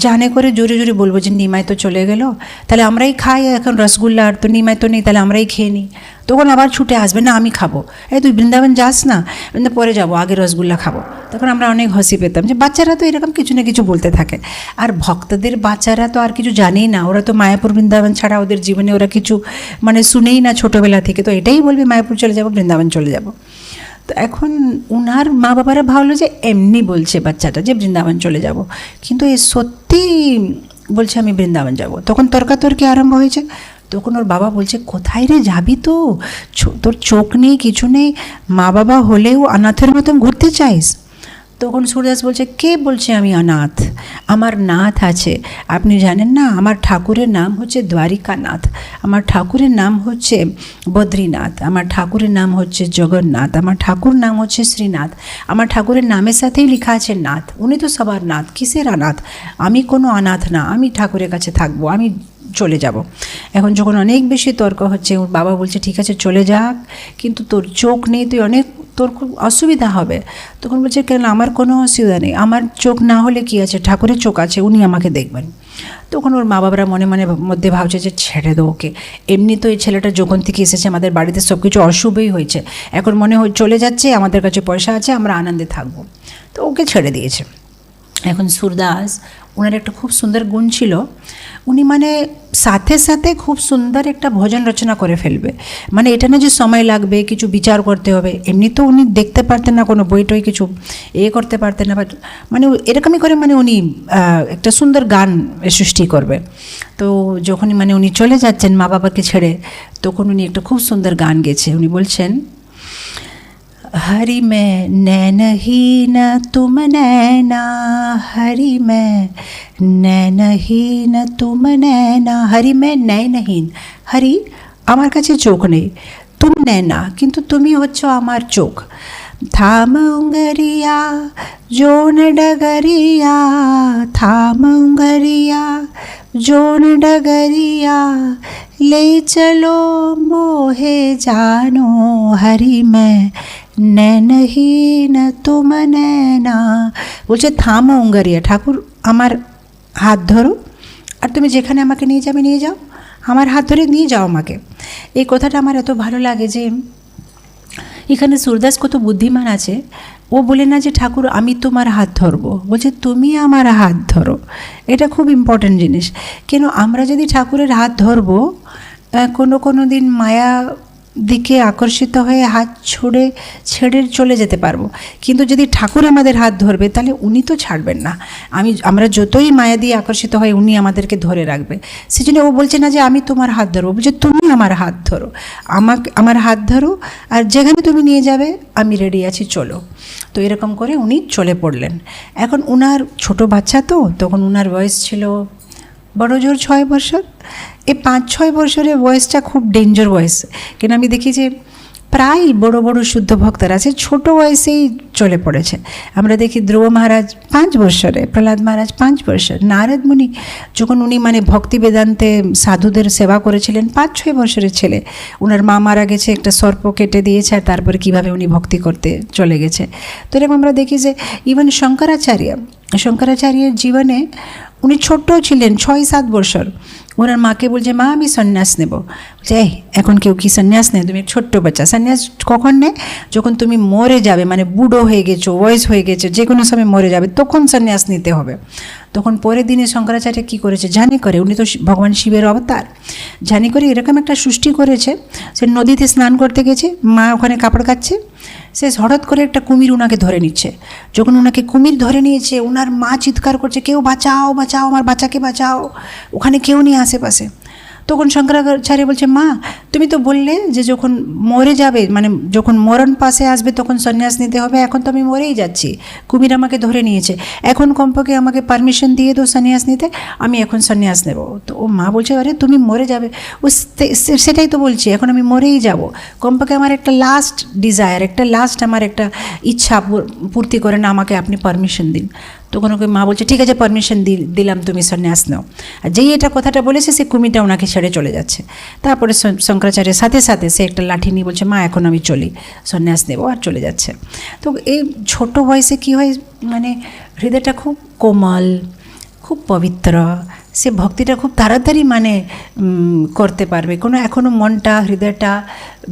জানে করে জোরে জোরে বলবো যে নিমাই তো চলে গেল, তাহলে আমরাই খাই এখন রসগোল্লা, আর তো নিমাই তো নেই, তাহলে আমরাই খেয়ে নিই। তখন আবার ছুটে আসবে, না আমি খাবো, তুই বৃন্দাবন যাস না, পরে যাবো, আগে রসগোল্লা খাবো। তখন আমরা অনেক হাসি পেতাম যে বাচ্চারা তো এরকম কিছু না কিছু বলতে থাকে। আর ভক্তদের বাচ্চারা তো আর কিছু জানেই না, ওরা তো মায়াপুর বৃন্দাবন ছাড়া ওদের জীবনে ওরা কিছু মানে শুনেই না ছোটোবেলা থেকে। তো এটাই বলবে মায়াপুর চলে যাব, বৃন্দাবন চলে যাব। তো এখন ওনার মা বাবারা ভাবলো যে এমনি বলছে বাচ্চাটা যে বৃন্দাবন চলে যাব, কিন্তু এ সত্যি বলছে আমি বৃন্দাবন যাব। তখন তর্কাতর্কি আরম্ভ হয়েছে। তখন ওর বাবা বলছে কোথায় রে যাবি, তো তোর চোখ নেই কিছু নেই, মা বাবা হলেও অনাথের মতন ঘুরতে চাইস। তখন সুরদাস বলছে কে বলছে আমি অনাথ, আমার নাথ আছে, আপনি জানেন না আমার ঠাকুরের নাম হচ্ছে দ্বারিকানাথ, আমার ঠাকুরের নাম হচ্ছে বদ্রীনাথ, আমার ঠাকুরের নাম হচ্ছে জগন্নাথ, আমার ঠাকুর নাম হচ্ছে শ্রীনাথ, আমার ঠাকুরের নামের সাথেই লেখা আছে নাথ, উনি তো সবার নাথ, কিসের অনাথ, আমি কোনো অনাথ না, আমি ঠাকুরের কাছে থাকবো, আমি চলে যাব। এখন যখন অনেক বেশি তর্ক হচ্ছে, ওর বাবা বলছে ঠিক আছে চলে যাক, কিন্তু তোর চোখ নেই, তুই অনেক, তোর খুব অসুবিধা হবে। তখন বলছে কেন, আমার কোনো অসুবিধা নেই, আমার চোখ না হলে কি আছে, ঠাকুরের চোখ আছে, উনি আমাকে দেখবেন। তখন ওর মা বাবারা মনে মনে মধ্যে ভাবছে যে ছেড়ে দো ওকে, এমনি তো এই ছেলেটা যখন থেকে এসেছে আমাদের বাড়িতে সব কিছু অশুভই হয়েছে, এখন মনে হয় চলে যাচ্ছে, আমাদের কাছে পয়সা আছে, আমরা আনন্দে থাকবো, তো ওকে ছেড়ে দিয়েছে। এখন সুরদাস, ওনার একটা খুব সুন্দর গুণ ছিল, উনি মানে সাথে সাথে খুব সুন্দর একটা ভজন রচনা করে ফেলবে। মানে এটা না যে সময় লাগবে, কিছু বিচার করতে হবে, এমনি তো উনি দেখতে পারতেন না, কোনো বই টই কিছু করতে পারতেন না, বাট মানে এরকমই করে মানে উনি একটা সুন্দর গান সৃষ্টি করবে। তো যখনই মানে উনি চলে যাচ্ছেন মা বাবাকে ছেড়ে, তখন উনি একটা খুব সুন্দর গান গেছে। উনি বলছেন, हरि मैं नैनहीन तुम नैना, हरि मैं नैनहीन तुम नैना, हरि मैं नैनहीन, हरि আমার কাছে চোখ নেই, তুমি নैना কিন্তু তুমি হচ্ছ আমার চোখ। থাম উঙ্গরিয়া জোন ডগরিয়া, থাম উঙ্গরিয়া জোন ডগরিয়া, ले चलो मोहे जानो, हरि मैं नैनहीन तुम नैना। বলছে থামো উঙ্গারিয়া, ঠাকুর আমার হাত ধরো, আর তুমি যেখানে আমাকে নিয়ে যাবে নিয়ে যাও, আমার হাত ধরে নিয়ে যাও আমাকে। এই কথাটা আমার এত ভালো লাগে যে এখানে সুরদাস কত বুদ্ধিমান আছে। ও বলে না যে ঠাকুর আমি তোমার হাত ধরবো, বলছে তুমি আমার হাত ধরো। এটা খুব ইম্পর্ট্যান্ট জিনিস। কেন, আমরা যদি ঠাকুরের হাত ধরবো, কোনো দিন মায়া দিকে আকর্ষিত হয়ে হাত ছেড়ে চলে যেতে পারবো, কিন্তু যদি ঠাকুর আমাদের হাত ধরবে তাহলে উনি তো ছাড়বেন না। আমরা যতই মায়া দিয়ে আকর্ষিত হয়, উনি আমাদেরকে ধরে রাখবে। সেজন্য ও বলছে না যে আমি তোমার হাত ধরবো, বলছে তুমি আমার হাত ধরো, আমার হাত ধরো, আর যেখানে তুমি নিয়ে যাবে আমি রেডি আছি, চলো। তো এরকম করে উনি চলে পড়লেন। এখন উনার ছোট বাচ্চা, তো তখন উনার বয়স ছিল বড় জোর 6 বছর। এই 5-6 বছরের বয়সটা খুব ডেঞ্জার বয়স, কেন আমি দেখি যে প্রায় বড় বড় শুদ্ধ ভক্তরা আছে ছোট বয়সেই চলে পড়েছে। আমরা দেখি ধ্রুব মহারাজ 5 বছরে, প্রহ্লাদ মহারাজ 5 বছর, নারদ মুনি যখন উনি মানে ভক্তি বেদান্তে সাধুদের সেবা করেছিলেন, 5-6 বছরের ছেলে। ওনার মা মারা গেছে, একটা সর্প কেটে দিয়েছে, আর তারপরে কীভাবে উনি ভক্তি করতে চলে গেছে। তো এরকম আমরা দেখি যে ইভেন শঙ্করাচার্যের জীবনে উনি ছোট্ট ছিলেন, 6-7 বছর। ওনার মাকে বলছে মা আমি সন্ন্যাস নেব। বলছে এখন কেউ কি সন্ন্যাস নেয়, তুমি ছোট্ট বাচ্চা, সন্ন্যাস কখন নেয়, যখন তুমি মরে যাবে, মানে বুড়ো হয়ে গেছো, বয়স হয়ে গেছে, যে কোনো সময় মরে যাবে, তখন সন্ন্যাস নিতে হবে। তখন পরের দিনে শঙ্করাচার্য কী করেছে জানি করে, উনি তো ভগবান শিবের অবতার, জানি করে এরকম একটা সৃষ্টি করেছে। সে নদীতে স্নান করতে গেছে, মা ওখানে কাপড় কাচ্ছে, সে হঠাৎ করে একটা কুমির ওনাকে ধরে নিচ্ছে। যখন ওনাকে কুমির ধরে নিয়েছে, ওনার মা চিৎকার করছে কেউ বাঁচাও বাঁচাও, আমার বাচ্চাকে বাঁচাও, ওখানে কেউ নেই আশেপাশে। তখন শঙ্করাচার্য বলছে মা তুমি তো বললে যে যখন মরে যাবে, মানে যখন মরণ পাশে আসবে তখন সন্ন্যাস নিতে হবে, এখন তো আমি মরেই যাচ্ছি, কুমির আমাকে ধরে নিয়েছে, এখন কমপক্ষে আমাকে পারমিশন দিয়ে দাও সন্ন্যাস নিতে, আমি এখন সন্ন্যাস নেব। তো ও মা বলছে আরে তুমি মরে যাবে, ও সেটাই তো বলছি, এখন আমি মরেই যাব, কমপক্ষে আমার একটা লাস্ট ডিজায়ার, একটা লাস্ট আমার একটা ইচ্ছা পূর্তি করে না, আমাকে আপনি পারমিশন দিন। তখন ওকে মা বলছে ঠিক আছে পারমিশন দিলাম, তুমি সন্ন্যাস নাও। আর যেই এটা কথাটা বলেছে, সে কুমিরটা ওনাকে ছেড়ে চলে যাচ্ছে। তারপরে শঙ্করাচার্যের সাথে সাথে সে একটা লাঠি নিয়ে বলছে মা এখন আমি চলি, সন্ন্যাস নেব, আর চলে যাচ্ছে। তো এই ছোট বয়সে কী হয়, মানে হৃদয়টা খুব কোমল, খুব পবিত্র, সে ভক্তিটা খুব তাড়াতাড়ি মানে করতে পারবে, কোনো এখনও মনটা, হৃদয়টা,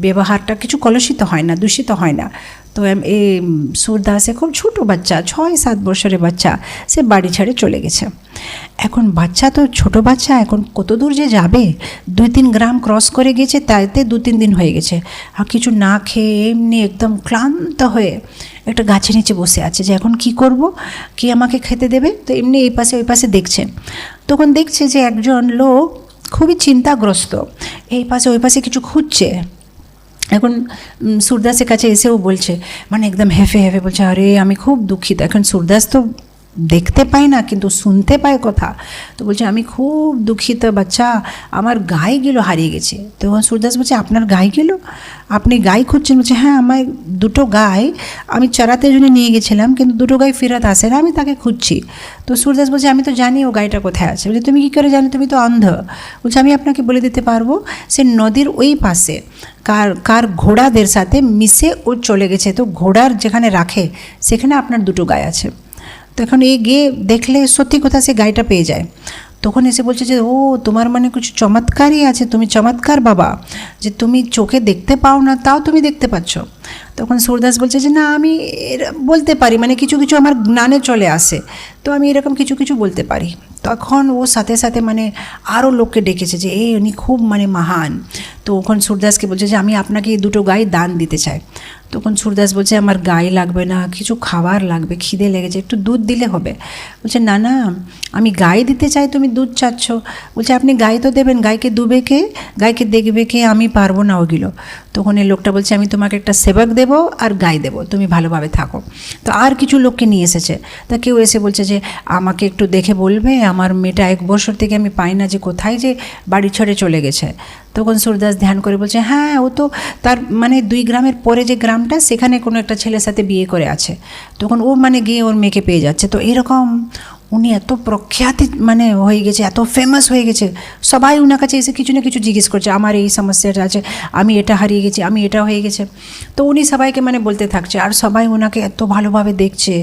ব্যবহারটা কিছু কলুষিত হয় না, দূষিত হয় না। তো এই সুরদাসে খুব ছোটো বাচ্চা, 6-7 বছরের বাচ্চা, সে বাড়ি ছেড়ে চলে গেছে। এখন বাচ্চা তো ছোটো বাচ্চা, এখন কত দূর যে যাবে, 2-3 গ্রাম ক্রস করে গেছে, তাইতে 2-3 দিন হয়ে গেছে, আর কিছু না খেয়ে এমনি একদম ক্লান্ত হয়ে একটা গাছের নিচে বসে আছে যে এখন কি করব, কি আমাকে খেতে দেবে। তো এমনি এই পাশে ওই পাশে দেখছে, তখন দেখছে যে একজন লোক খুবই চিন্তাগ্রস্ত, এই পাশে ওই পাশে কিছু খুঁজছে। এখন সুরদাসের কাছে এসেও বলছে, মানে একদম হেফে হেফে বলছে আরে আমি খুব দুঃখিত। এখন সুরদাস তো দেখতে পায় না কিন্তু শুনতে পায় কথা। তো বলছে আমি খুব দুঃখিত বাচ্চা, আমার গাইগুলো হারিয়ে গেছে। তখন সূরদাস বলছে আপনার গাইগুলো, আপনি গাই খুঁজছেন? বলছে হ্যাঁ, আমার দুটো গাই আমি চড়াতে জন্য নিয়ে গেছিলাম, কিন্তু দুটো গাই ফেরত আসে না, আমি তাকে খুঁজছি। তো সূরদাস বলছে আমি তো জানি ও গাইটা কোথায় আছে। বলছে তুমি কী করে জানো, তুমি তো অন্ধ। বলছে আমি আপনাকে বলে দিতে পারবো, সে নদীর ওই পাশে কার ঘোড়াদের সাথে মিশে ও চলে গেছে, তো ঘোড়ার যেখানে রাখে সেখানে আপনার দুটো গাই আছে। তখন এই গিয়ে দেখলে সত্যি কথা সে গাইটা পেয়ে যায়। তখন এসে বলছে যে ও তোমার মানে কিছু চমৎকারই আছে, তুমি চমৎকার বাবা, যে তুমি চোখে দেখতে পাও না তাও তুমি দেখতে পাচ্ছ। তখন সূরদাস বলছে যে না আমি বলতে পারি, মানে কিছু কিছু আমার জ্ঞানে চলে আসে, তো আমি এরকম কিছু কিছু বলতে পারি। তখন ও সাথে সাথে মানে আরও লোককে ডেকেছে যে উনি খুব মানে মহান। তো ওখন সূরদাসকে বলছে যে আমি আপনাকে এই দুটো গাই দান দিতে চাই। তখন সূরদাস বলছে আমার গাই লাগবে না, কিছু খাবার লাগবে, খিদে লেগেছে, একটু দুধ দিলে হবে। বলছে না না, আমি গাই দিতে চাই, তুমি দুধ চাচ্ছ। বলছে আপনি গাই তো দেবেন, গাইকে দুবে কে, গাইকে দেখবে কে, আমি পারবো না ওগুলো। তখন এই লোকটা বলছে আমি তোমাকে একটা সেবক দেবো আর গাই দেবো, তুমি ভালোভাবে থাকো। তো আর কিছু লোককে নিয়ে এসেছে, তা কেউ এসে বলছে যে আমাকে একটু দেখে বলবে, আমার মেয়েটা 1 বছর থেকে আমি পাই না, যে কোথায় যে বাড়ি ছেড়ে চলে গেছে। তখন সূরদাস ধ্যান করে বলছে হ্যাঁ ও তো তার মানে 2 গ্রামের পরে যে গ্রামটা সেখানে কোনো একটা ছেলের সাথে বিয়ে করে আছে। তখন ও মানে গিয়ে ওর মেয়েকে পেয়ে যাচ্ছে। তো এরকম উনি এত প্রখ্যাতি মানে হয়ে গেছে, এত ফেমাস হয়ে গেছে, সবাই ওনার কাছে এসে কিছু না কিছু জিজ্ঞেস করছে আমার এই সমস্যাটা আছে, আমি এটা হারিয়ে গেছি, আমি এটা হয়ে গেছে। তো উনি সবাইকে মানে বলতে থাকছে, আর সবাই ওনাকে এত ভালোভাবে দেখছে।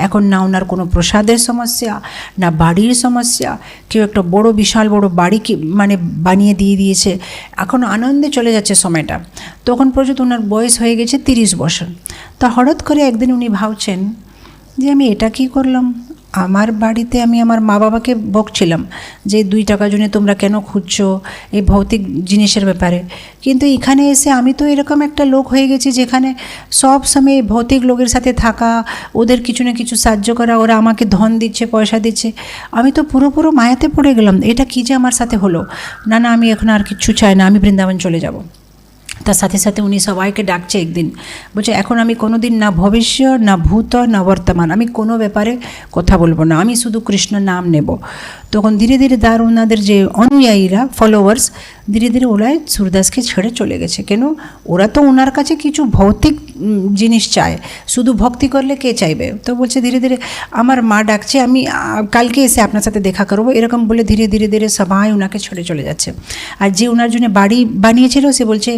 এখন না ওনার কোনো প্রসাদের সমস্যা, না বাড়ির সমস্যা, কেউ একটা বড় বিশাল বড় বাড়ি মানে বানিয়ে দিয়ে দিয়েছে, এখন আনন্দে চলে যাচ্ছে সময়টা। তখন পর্যন্ত ওনার বয়স হয়ে গেছে 30 বছর। তা হঠাৎ করে একদিন উনি ভাবছেন যে আমি এটা কী করলাম, আমার বাড়িতে আমি আমার মা বাবাকে বকছিলাম যে 2 টাকার জন্য তোমরা কেন খুঁজছো এই ভৌতিক জিনিসের ব্যাপারে, কিন্তু এখানে এসে আমি তো এরকম একটা লোক হয়ে গেছি যেখানে সব সময় ভৌতিক লোকের সাথে থাকা, ওদের কিছু না কিছু সাহায্য করা, ওরা আমাকে ধন দিচ্ছে, পয়সা দিচ্ছে, আমি তো পুরো মায়াতে পড়ে গেলাম, এটা কী যে আমার সাথে হলো। না না, আমি এখন আর কিছু চাই না, আমি বৃন্দাবন চলে যাব। তার সাথে সাথে উনি সবাইকে ডাকছে একদিন, বলছে এখন আমি কোনো দিন না ভবিষ্য, না ভূত, না বর্তমান, আমি কোনো ব্যাপারে কথা বলবো না, আমি শুধু কৃষ্ণ নাম নেব। তখন ধীরে ধীরে ওনাদের যে অনুযায়ীরা, ফলোয়ার্স, ধীরে ধীরে ওরাই সূরদাসকে ছেড়ে চলে গেছে। কেন, ওরা তো ওনার কাছে কিছু ভৌতিক জিনিস চায়, শুধু ভক্তি করলে কে চাইবে। তো বলছে ধীরে ধীরে আমার মা ডাকছে, আমি কালকে এসে আপনার সাথে দেখা করবো, এরকম বলে ধীরে ধীরে ধীরে সবাই ওনাকে ছেড়ে চলে যাচ্ছে। আর যে ওনার জন্য বাড়ি বানিয়েছিল সে বলছে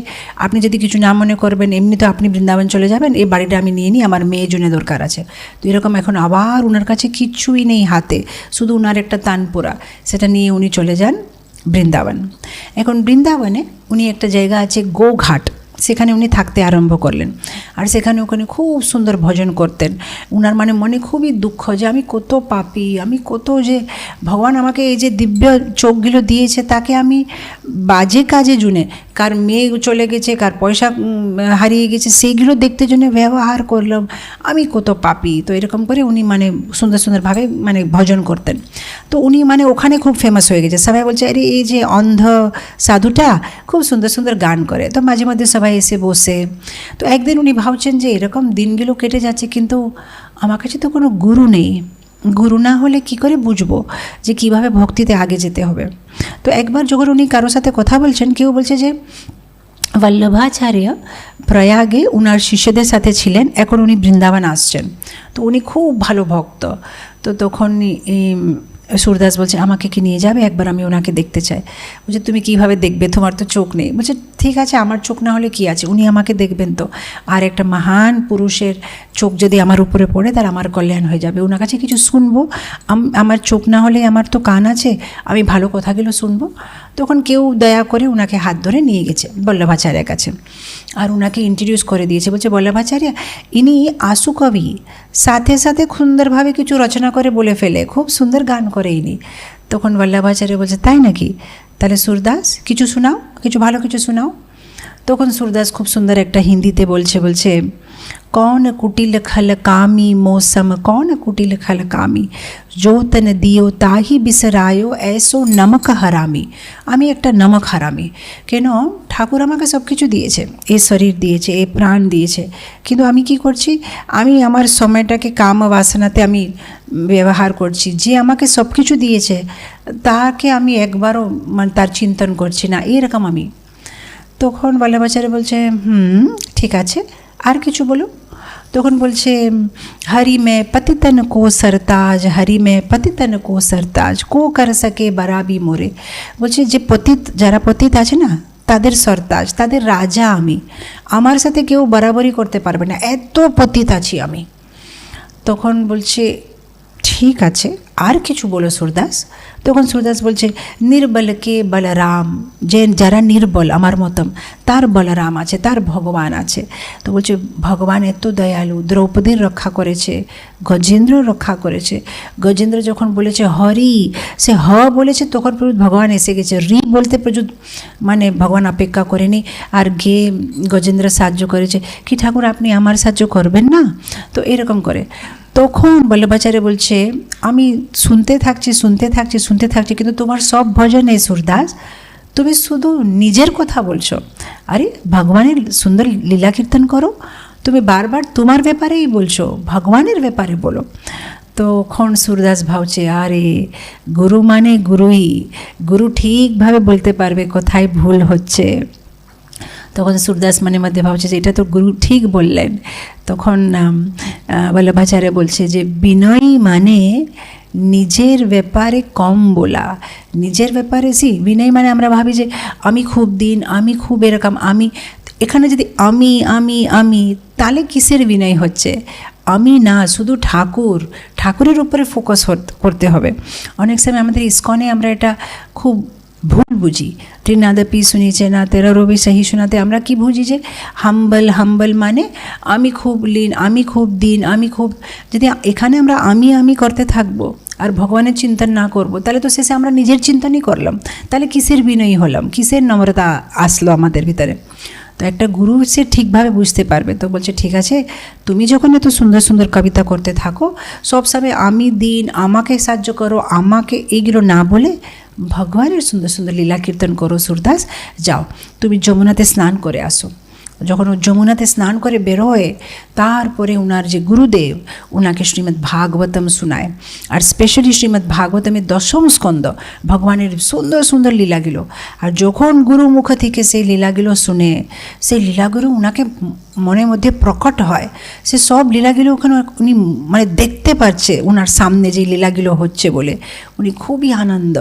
আপনি যদি কিছু না মনে করবেন, এমনি তো আপনি বৃন্দাবন চলে যাবেন, এই বাড়িটা আমি নিয়ে নিই, আমার মেয়ের জন্য দরকার আছে। তো এরকম এখন আবার ওনার কাছে কিচ্ছুই নেই হাতে, শুধু ওনার একটা তানপুরা, সেটা নিয়ে উনি চলে যান বৃন্দাবন। এখন বৃন্দাবনে উনি একটা জায়গা আছে গোঘাট, সেখানে উনি থাকতে আরম্ভ করলেন। আর সেখানে ওখানে খুব সুন্দর ভজন করতেন। উনার মানে মনে খুবই দুঃখ যে আমি কত পাপী, আমি কত যে ভগবান আমাকে এই যে দিব্য চোখগুলো দিয়েছে তাকে আমি বাজে কাজে জুনে, কার মেয়ে চলে গেছে, কার পয়সা হারিয়ে গেছে, সেইগুলো দেখতে জন্য ব্যবহার করলাম, আমি কত পাপী। তো এরকম করে উনি মানে সুন্দর সুন্দরভাবে মানে ভজন করতেন। তো উনি মানে ওখানে খুব ফেমাস হয়ে গেছে, সবাই বলছে আরে এই যে অন্ধ সাধুটা খুব সুন্দর সুন্দর গান করে। তো মাঝে মধ্যে সবাই এসে বসে। তো একদিন উনি ভাবছেন যে এরকম দিনগুলো কেটে যাচ্ছে, কিন্তু আমার কাছে তো কোনো গুরু নেই, গুরু না হলে কি করে বুঝবো যে কিভাবে ভক্তিতে আগে যেতে হবে। তো একবার যখন উনি কারোর সাথে কথা বলছেন, কেউ বলছে যে বল্লভাচার্য প্রয়াগে উনার শিষ্যদের সাথে ছিলেন, এখন উনি বৃন্দাবন আসছেন, তো উনি খুব ভালো ভক্ত। তো তখন সূরদাস বলছে আমাকে কি নিয়ে যাবে, একবার আমি ওনাকে দেখতে চাই। বলছে তুমি কীভাবে দেখবে, তোমার তো চোখ নেই। বলছে ঠিক আছে, আমার চোখ না হলে কি আছে, উনি আমাকে দেখবেন তো, আর একটা মহান পুরুষের চোখ যদি আমার উপরে পড়ে তার আমার কল্যাণ হয়ে যাবে, ওনার কাছে কিছু শুনবো, আমার চোখ না হলে আমার তো কান আছে, আমি ভালো কথাগুলো শুনবো। তখন কেউ দয়া করে ওনাকে হাত ধরে নিয়ে গেছে বল্লভাচার্যের কাছে, আর ওনাকে ইন্ট্রোডিউস করে দিয়েছে। বলছে বল্লভাচার্য ইনি আশু কবি, সাথে সাথে সুন্দরভাবে কিছু রচনা করে বলে ফেলে, খুব সুন্দর গান করে ইনি। তখন বল্লভাচার্য বলছে তাই নাকি, তাহলে সূরদাস কিছু শোনাও, কিছু ভালো কিছু শোনাও। তখন সুরদাস খুব সুন্দর একটা হিন্দিতে বলছে कौन कुटिल खल कामी मौसम कौन कुटिल खल कामी जो तन दियो ताही बिसरायो ऐसो नमक हरामी। আমি একটা নমক হারামি। কেন? ঠাকুর আমাকে সব কিছু দিয়েছে, এই শরীর দিয়েছে, এই প্রাণ দিয়েছে, কিন্তু আমি কি করছি? আমি আমার সময়টাকে কাম বাসনাতে আমি ব্যবহার করছি। যে আমাকে সব কিছু দিয়েছে তাকে আমি একবারও মানে তার চিন্তন করছি না, এরকম আমি। তখন বাল্যবাচারে বলছে ঠিক আছে, আর কিছু বলো। তখন বলছে हरि में पतितन को सरताज हरि में पतितन को सरताज को कर सके बराबी मोरे। বলছে যে পতিত, যারা পতিত আছে না তাদের সরতাজ, তাদের রাজা আমি, আমার সাথে কেউ বরাবরি করতে পারবে না, এত পতিত আছি আমি। তখন বলছে ঠিক আছে, আর কিছু বলো সুরদাস। তখন সুরদাস বলছে নির্বলকে বলরাম, যে যারা নির্বল আমার মতন তার বলরাম আছে, তার ভগবান আছে। তো বলছে ভগবান এত দয়ালু, দ্রৌপদীর রক্ষা করেছে, গজেন্দ্র রক্ষা করেছে। গজেন্দ্র যখন বলেছে হরি, সে হ বলেছে তখন ভগবান এসে গেছে। রি বলতে প্রচুর মানে ভগবান অপেক্ষা করেনি, আর গে গজেন্দ্র সাহায্য করেছে। কি ঠাকুর আপনি আমার সাহায্য করবেন না? তো এরকম করে তখন বল্লভাচার্য বলছে আমি শুনতে থাকছি, কিন্তু তোমার সব ভজন এই সুরদাস, তুমি শুধু নিজের কথা বলছো। আরে ভগবানের সুন্দর লীলা কীর্তন করো, তুমি বারবার তোমার ব্যাপারেই বলছো, ভগবানের ব্যাপারে বলো। তখন সুরদাস ভাবছে আরে গুরু মানে গুরুই, গুরু ঠিকভাবে বলতে পারবে কোথায় ভুল হচ্ছে। তখন সুরদাস মনে মধ্যে ভাবছে যে এটা তো গুরু ঠিক বললেন। তখন বল্লভাচার্য বলছে যে বিনয়ী মানে নিজের ব্যাপারে কম বলা, নিজের ব্যাপারে বিনয়ী মানে আমরা ভাবি যে আমি খুব দিন, আমি খুব এরকম, আমি এখানে যদি আমি তাহলে কিসের বিনয় হচ্ছে? আমি না, শুধু ঠাকুরের উপরে ফোকাস করতে হবে। অনেক সময় আমাদের ইস্কনে আমরা এটা খুব ভুল বুঝি। ত্রিনাদপি শুনিছে না, 13 রবি সহি শোনাতে আমরা কি বুঝি যে হাম্বল মানে আমি খুব লীন, আমি খুব দিন, আমি খুব। যদি এখানে আমরা আমি করতে থাকবো আর ভগবানের চিন্তন না করব, তাহলে তো শেষে আমরা নিজের চিন্তনই করলাম, তাহলে কিসের বিনয়ী হলাম, কিসের নম্রতা আসলো আমাদের ভিতরে? তো একটা গুরু সে ঠিকভাবে বুঝতে পারবে। তো বলছে ঠিক আছে, তুমি যখন এত সুন্দর সুন্দর কবিতা করতে থাকো, সবসময় আমি দিন, আমাকে সাহায্য করো, আমাকে এইগুলো না বলে ভগবানের সুন্দর সুন্দর লীলা কীর্তন করো সুরদাস। যাও তুমি যমুনাতে স্নান করে আসো। যখন ও যমুনাতে স্নান করে বেরোয়, তারপরে ওনার যে গুরুদেব ওনাকে শ্রীমদ্ ভাগবতম শোনায়। আর স্পেশালি শ্রীমদ্ ভাগবতমের 10ম স্কন্ধ, ভগবানের সুন্দর সুন্দর লীলাগুলো। আর যখন গুরু মুখ থেকে সেই লীলাগুলো শুনে, সেই লীলাগুলো ওনাকে মনের মধ্যে প্রকট হয়। সে সব লীলাগুলো ওখানে উনি মানে দেখতে পাচ্ছে ওনার সামনে যে লীলাগুলো হচ্ছে বলে উনি খুবই আনন্দ।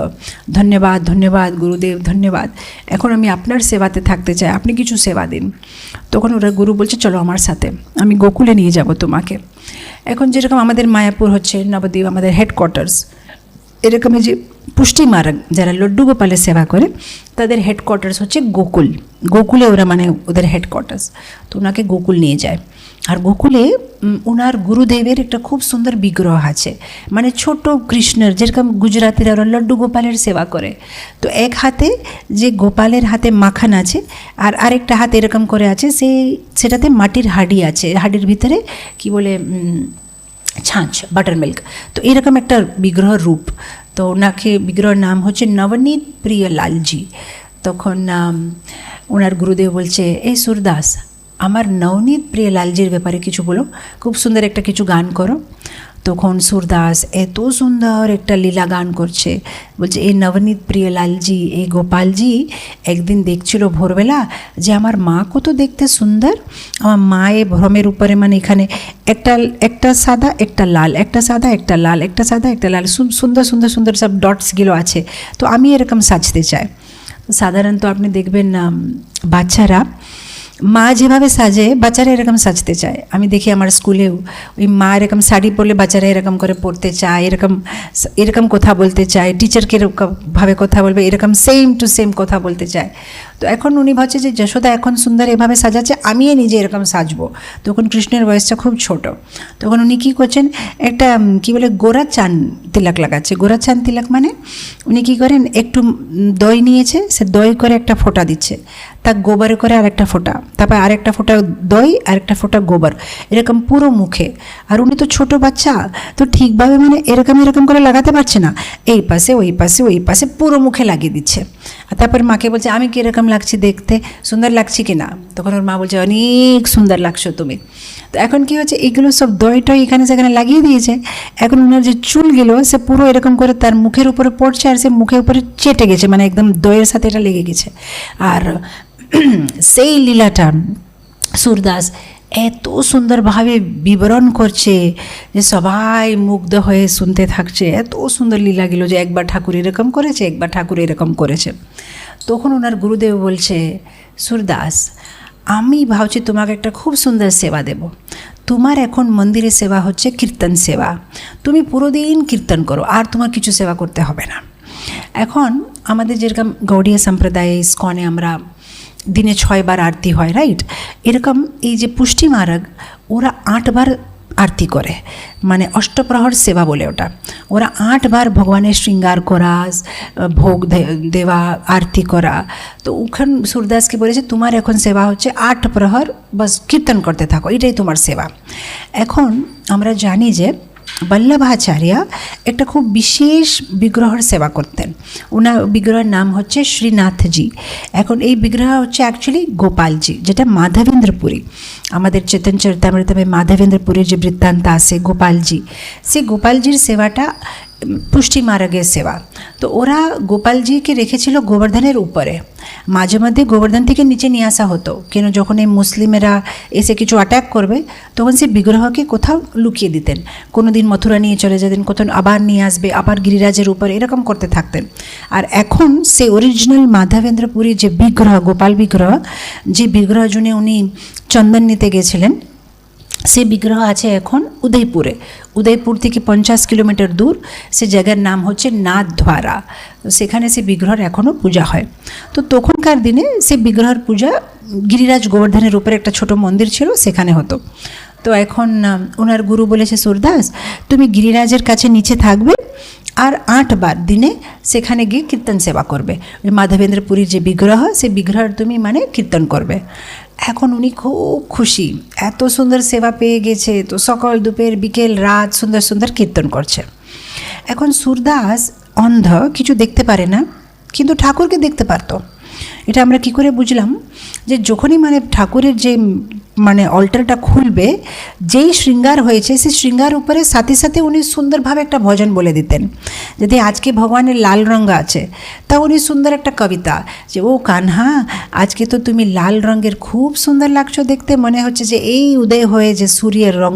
ধন্যবাদ ধন্যবাদ গুরুদেব, ধন্যবাদ, এখন আমি আপনার সেবাতে থাকতে চাই, আপনি কিছু সেবা দিন। তখন ওরা গুরু বলছে চলো আমার সাথে, আমি গোকুলে নিয়ে যাব তোমাকে। এখন যেরকম আমাদের মায়াপুর হচ্ছে নবদ্বীপ আমাদের হেডকোয়ার্টার্স, এরকম যে পুষ্টি মার্গ যারা লড্ডু গোপালের সেবা করে তাদের হেডকোয়ার্টার্স হচ্ছে গোকুলে ওরা মানে ওদের হেডকোয়ার্টার্স। তো ওনাকে গোকুল নিয়ে যায়। আর গোকুলে ওনার গুরুদেবের একটা খুব সুন্দর বিগ্রহ আছে, মানে ছোট কৃষ্ণের, যেরকম গুজরাতিরা ওরা লড্ডু গোপালের সেবা করে। তো এক হাতে যে গোপালের হাতে মাখন আছে, আর আরেকটা হাতে এরকম করে আছে, সেটাতে মাটির হাঁড়ি আছে, হাঁড়ির ভিতরে কি বলে ছাঁচ, বাটার মিল্ক। তো এরকম একটা বিগ্রহ রূপ। তো ওনাকে বিগ্রহের নাম হচ্ছে নবনীত প্রিয় লালজি। তখন ওনার গুরুদেব বলছে এই সুরদাস, আমার নবনীত প্রিয় লালজির ব্যাপারে কিছু বলো, খুব সুন্দর একটা কিছু গান করো। তখন সুরদাস এত সুন্দর একটা লীলা গান করছে, বলছে এই নবনীত প্রিয় লালজি, এই গোপালজি একদিন দেখছিল ভোরবেলা যে আমার মা কত দেখতে সুন্দর। আমার মায়ের ভ্রমের উপরে মানে এখানে একটা সাদা একটা লাল, একটা সাদা একটা লাল, একটা সাদা একটা লাল, সুন্দর সুন্দর সুন্দর সব ডটসগুলো আছে। তো আমি এরকম সাজতে চাই। সাধারণত আপনি দেখবেন বাচ্চারা মা যেভাবে সাজে বাচ্চারা এরকম সাজতে চায়। আমি দেখি আমার স্কুলেও ওই মা এরকম শাড়ি পরলে বাচ্চারা এরকম করে পড়তে চায়, এরকম এরকম কথা বলতে চায়, টিচারকে এরকমভাবে কথা বলবে, এরকম সেম টু সেম কথা বলতে চায়। তো এখন উনি ভাবছে যে যশোদা এখন সুন্দর এভাবে সাজাচ্ছে, আমিও নিজে এরকম সাজবো। তখন কৃষ্ণের বয়সটা খুব ছোট। তখন উনি কী করছেন, একটা কী বলে গোরা চান তিলক লাগাচ্ছে। গোরা চান তিলক মানে উনি কী করেন, একটু দই নিয়েছে, সে দই করে একটা ফোঁটা দিচ্ছে, তা গোবরে করে আরেকটা ফোঁটা, তারপর আরেকটা ফোঁটা দই, আরেকটা ফোঁটা গোবর, এরকম পুরো মুখে। আর উনি তো ছোট বাচ্চা, তো ঠিকভাবে মানে এরকম এরকম করে লাগাতে পারছে না, এই পাশে ওই পাশে ওই পাশে পুরো মুখে লাগিয়ে দিচ্ছে। আর তারপর মাকে বলছে আমি কীরকম লাগছি দেখতে, সুন্দর লাগছি কি না? তখন ওর মা বলছে অনেক সুন্দর লাগছো তুমি। তো এখন কী হচ্ছে, এইগুলো সব দই টই এখানে সেখানে লাগিয়ে দিয়েছে। এখন ওনার যে চুলগুলো সে পুরো এরকম করে তার মুখের উপরে পড়ছে, আর সে মুখের উপরে চেটে গেছে, মানে একদম দইয়ের সাথে এটা লেগে গেছে। আর সেই লীলাটা সুরদাস এত সুন্দরভাবে বিবরণ করছে যে সবাই মুগ্ধ হয়ে শুনতে থাকছে। এত সুন্দর লীলাগুলো যে একবার ঠাকুর এরকম করেছে, একবার ঠাকুর এরকম করেছে। তখন ওনার গুরুদেব বলছে, সুরদাস আমি ভাবছি তোমাকে একটা খুব সুন্দর সেবা দেব। তোমার এখন মন্দিরে সেবা হচ্ছে কীর্তন সেবা, তুমি পুরো দিন কীর্তন করো, আর তোমার কিছু সেবা করতে হবে না। এখন আমাদের যেরকম গৌড়ীয় সম্প্রদায়ে ইস্কনে আমরা দিনে 6 বার আরতি হয়, রাইট? এরকম এই যে পুষ্টি মার্গ ওরা 8 বার আরতি করে, মানে অষ্টপ্রহর সেবা বলে ওটা। ওরা 8 বার ভগবানের শৃঙ্গার করা, ভোগ দেওয়া, আরতি করা। তো ওখানে সুরদাসকে বলেছে তোমার এখন সেবা হচ্ছে 8 প্রহর বাস কীর্তন করতে থাকো, এটাই তোমার সেবা। এখন আমরা জানি যে বল্লভাচার্য একটা খুব বিশেষ বিগ্রহের সেবা করতেন। ওনার বিগ্রহের নাম হচ্ছে শ্রীনাথজি। এখন এই বিগ্রহ হচ্ছে অ্যাকচুয়ালি গোপালজি, যেটা মাধবেন্দ্রপুরী। আমাদের চেতন চরিতামৃতমে মাধবেন্দ্রপুরীর যে বৃত্তান্ত আছে গোপালজি, সেই গোপালজির সেবাটা পুষ্টি মার্গের সেবা। তো ওরা গোপালজিকে রেখেছিল গোবর্ধনের উপরে। মাঝে মধ্যে গোবর্ধন থেকে নিচে নিয়ে আসা হতো, কেন যখন এই মুসলিমেরা এসে কিছু অ্যাটাক করবে তখন সেই বিগ্রহকে কোথাও লুকিয়ে দিতেন। কোনো দিন মথুরা নিয়ে চলে যেতেন, কোথাও আবার নিয়ে আসবে, আবার গিরিরাজের উপরে এরকম করতে থাকতেন। আর এখন সেই অরিজিনাল মাধবেন্দ্রপুরীর যে বিগ্রহ, গোপাল বিগ্রহ, যে বিগ্রহ জন্য উনি চন্দন নিতে গেছিলেন, সে বিগ্রহ আছে এখন উদয়পুরে। উদয়পুর থেকে 50 কিলোমিটার দূর সে জায়গার নাম হচ্ছে নাথদ্বারা। তো সেখানে সে বিগ্রহের এখনও পূজা হয়। তো তখনকার দিনে সে বিগ্রহের পূজা গিরিরাজ গোবর্ধনের উপরে একটা ছোট মন্দির ছিল, সেখানে হতো। তো এখন ওনার গুরু বলেছে, সুরদাস তুমি গিরিরাজের কাছে নিচে থাকবে, আর 8 বার দিনে সেখানে গিয়ে কীর্তন সেবা করবে। ওই মাধবেন্দ্রপুরীর যে বিগ্রহ, সে বিগ্রহের তুমি মানে কীর্তন করবে। এখন উনি খুব খুশি, এত সুন্দর সেবা পেয়ে গেছে। তো সকাল দুপুর বিকেল রাত সুন্দর সুন্দর কীর্তন করছে। এখন সুরদাস অন্ধ, কিছু দেখতে পারে না, কিন্তু ঠাকুরকে দেখতে পারতো। এটা আমরা কি করে বুঝলাম, যে যখনই মানে ঠাকুরের যে মানে অল্টারটা খুলবে, যেই শৃঙ্গার হয়েছে সেই শৃঙ্গার উপরে সাথে সাথে উনি সুন্দরভাবে একটা ভজন বলে দিতেন। যদি আজকে ভগবানের লাল রঙ আছে, তা উনি সুন্দর একটা কবিতা, যে ও কানহা আজকে তো তুমি লাল রঙের খুব সুন্দর লাগছো দেখতে, মনে হচ্ছে যে এই উদয় হয়ে যে সূর্যের রঙ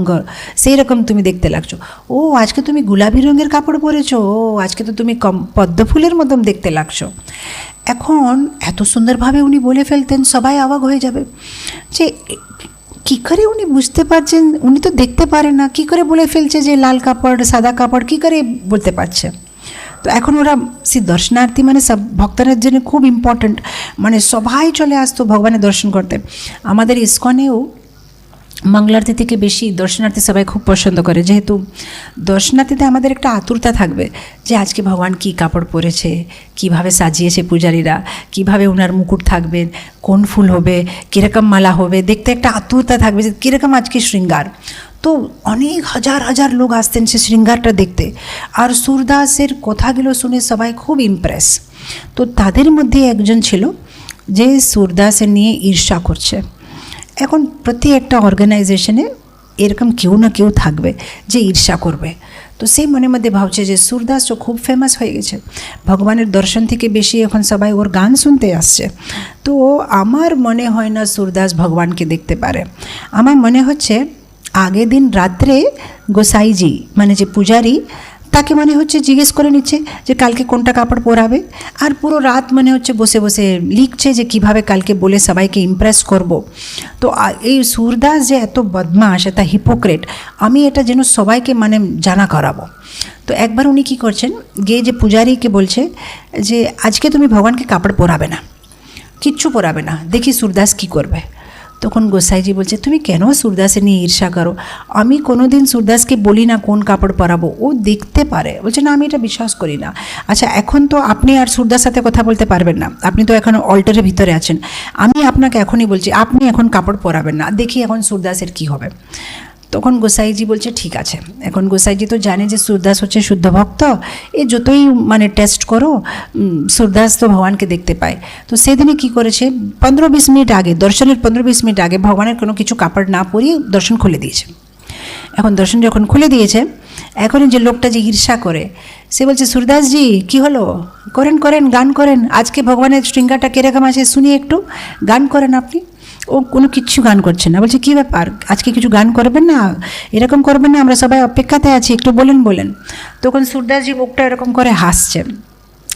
সেই রকম তুমি দেখতে লাগছো। ও আজকে তুমি গোলাপি রঙের কাপড় পরেছো, ও আজকে তো তুমি পদ্ম ফুলের মতন দেখতে লাগছো। এখন এত সুন্দরভাবে উনি বলে ফেলতেন, সবাই অবাক হয়ে যাবে যে কী করে উনি বুঝতে পারছেন, উনি তো দেখতে পারেন না, কী করে বলে ফেলছে যে লাল কাপড় সাদা কাপড়, কী করে বলতে পারছে। তো এখন ওরা সেই দর্শনার্থী মানে সব ভক্তদের জন্য খুব ইম্পর্ট্যান্ট, মানে সবাই চলে আসতো ভগবানের দর্শন করতে। আমাদের ইস্কনেও মঙ্গলারতি থেকে বেশি দর্শনার্থী সবাই খুব পছন্দ করে, যেহেতু দর্শনার্থীতে আমাদের একটা আতুরতা থাকবে যে আজকে ভগবান কী কাপড় পরেছে, কিভাবে সাজিয়েছে পূজারীরা, কিভাবে ওনার মুকুট থাকবেন, কোন ফুল হবে, কীরকম মালা হবে, দেখতে একটা আতুরতা থাকবে যে কীরকম আজকে শৃঙ্গার। তো অনেক হাজার হাজার লোক আসতেন সে শৃঙ্গারটা দেখতে। আর সুরদাসের কথাগুলো শুনে সবাই খুব ইমপ্রেস। তো তাদের মধ্যে একজন ছিল যে সুরদাসের নিয়ে ঈর্ষা করছে। এখন প্রতি একটা অর্গানাইজেশনে এরকম কেউ না কেউ থাকবে যে ঈর্ষা করবে। তো সেই মনে মধ্যে ভাবছে যে সুরদাস তো খুব ফেমাস হয়ে গেছে, ভগবানের দর্শন থেকে বেশি এখন সবাই ওর গান শুনতে আসছে। তো আমার মনে হয় না সুরদাস ভগবানকে দেখতে পারে। আমার মনে হচ্ছে আগের দিন রাত্রে গোসাইজি মানে যে পূজারী, তাকে মনে হচ্ছে জিজ্ঞেস করে নিচ্ছে যে কালকে কোনটা কাপড় পরাবে, আর পুরো রাত মনে হচ্ছে বসে বসে লিখছে যে কিভাবে কালকে বলে সবাইকে ইমপ্রেস করব। তো এই সুরদাস যে এত বদমাশ, এত হিপোক্রেট, আমি এটা যেন সবাইকে মানে জানা করাবো। তো একবার উনি কী করছেন, গিয়ে যে পূজারীকে বলছে যে আজকে তুমি ভগবানকে কাপড় পরাবে না, কিচ্ছু পরাবে না, দেখি সুরদাস কী করবে। তখন গোসাইজি বলছে তুমি কেন সুরদাসে নিয়ে ঈর্ষা করো, আমি কোনো দিন সুরদাসকে বলি না কোন কাপড় পরাবো, ও দেখতে পারে। বলছে না, আমি এটা বিশ্বাস করি না। আচ্ছা, এখন তো আপনি আর সুরদাস সাথে কথা বলতে পারবেন না, আপনি তো এখন অল্টারের ভিতরে আছেন, আমি আপনাকে এখনই বলছি আপনি এখন কাপড় পরাবেন না, দেখি এখন সুরদাসের কী হবে। তখন গোসাইজি বলছে ঠিক আছে। এখন গোসাইজি তো জানে যে সুরদাস হচ্ছে শুদ্ধ ভক্ত, এ যতই মানে টেস্ট করো সুরদাস তো ভগবানকে দেখতে পায়। তো সেদিনে কী করেছে, 15-20 মিনিট আগে, দর্শনের 15-20 মিনিট আগে ভগবানের কোনো কিছু কাপড় না পরিয়ে দর্শন খুলে দিয়েছে। এখন দর্শন যখন খুলে দিয়েছে, এখন যে লোকটা যে ঈর্ষা করে সে বলছে সুরদাসজি কী হলো, করেন করেন গান করেন, আজকে ভগবানের শৃঙ্গারটা কীরকম আছে শুনি একটু, গান করেন আপনি। ও কোনো কিচ্ছু গান করছে না। বলছে কী ব্যাপার, আজকে কিছু গান করবেন না, এরকম করবেন না, আমরা সবাই অপেক্ষাতে আছি, একটু বলেন। তখন সুরদাসজি মুখটা এরকম করে হাসছে।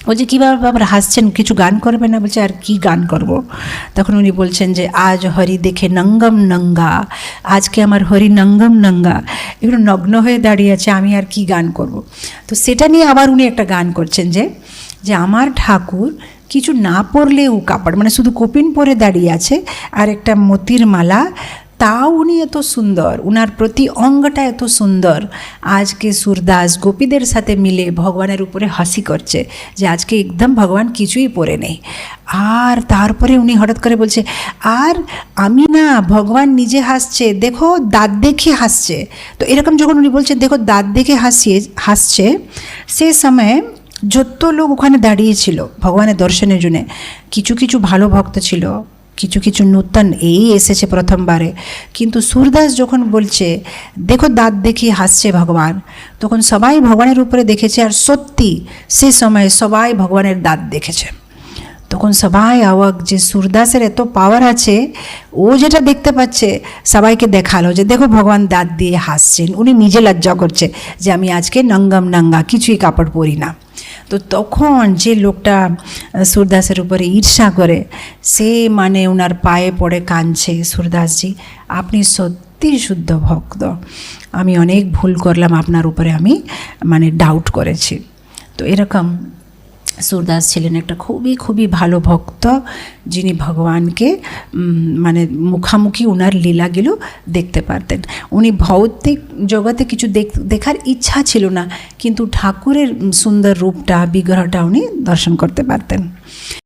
বলছে কীভাবে ব্যাপার হাসছেন, কিছু গান করবেন না? বলছে আর কি গান করব। তখন উনি বলছেন যে আজ হরি দেখে নঙ্গম নঙ্গা, আজকে আমার হরি নঙ্গম নঙ্গা, এগুলো নগ্ন হয়ে দাঁড়িয়ে আছে, আমি আর কি গান করব। তো সেটা নিয়ে আবার উনি একটা গান করছেন যে আমার ঠাকুর কিছু না পরলেও কাপড়, মানে শুধু কপিন পরে দাঁড়িয়ে আছে আর একটা মতির মালা, তাও উনি এত সুন্দর, উনার প্রতি অঙ্গটা এত সুন্দর। আজকে সুরদাস গোপীদের সাথে মিলে ভগবানের উপরে হাসি করছে যে আজকে একদম ভগবান কিছুই পরে নেই। আর তারপরে উনি হঠাৎ করে বলছে আর আমি না, ভগবান নিজে হাসছে, দেখো দাঁত দেখে হাসছে। তো এরকম যখন উনি বলছে দেখো দাঁত দেখে হাসছে, সে সময়ে যত লোক ওখানে দাঁড়িয়েছিল ভগবানের দর্শনের জন্য, কিছু কিছু ভালো ভক্ত ছিল, কিছু কিছু নূতন এই এসেছে প্রথমবারে, কিন্তু সুরদাস যখন বলছে দেখো দাঁত দেখিয়ে হাসছে ভগবান, তখন সবাই ভগবানের উপরে দেখেছে, আর সত্যি সে সময় সবাই ভগবানের দাঁত দেখেছে। তখন সবাই অবাক যে সুরদাসের এত পাওয়ার আছে, ও যেটা দেখতে পাচ্ছে সবাইকে দেখালো যে দেখো ভগবান দাঁত দিয়ে হাসছেন, উনি নিজে লজ্জা করছে যে আমি আজকে নঙ্গম নঙ্গা, কিছুই কাপড় পরি না। তো তখন যে লোকটা সুরদাসের উপরে ঈর্ষা করে সে মানে ওনার পায়ে পড়ে কাঁদছে, সুরদাসজি আপনি সত্যি শুদ্ধ ভক্ত, আমি অনেক ভুল করলাম, আপনার উপরে আমি মানে ডাউট করেছি। তো এরকম সুরদাস ছিলেন একটা খুবই খুবই ভালো ভক্ত, যিনি ভগবানকে মানে মুখামুখি ওনার লীলাগুলো দেখতে পারতেন। উনি ভৌতিক জগতে কিছু দেখার ইচ্ছা ছিল না, কিন্তু ঠাকুরের সুন্দর রূপটা, বিগ্রহটা উনি দর্শন করতে পারতেন।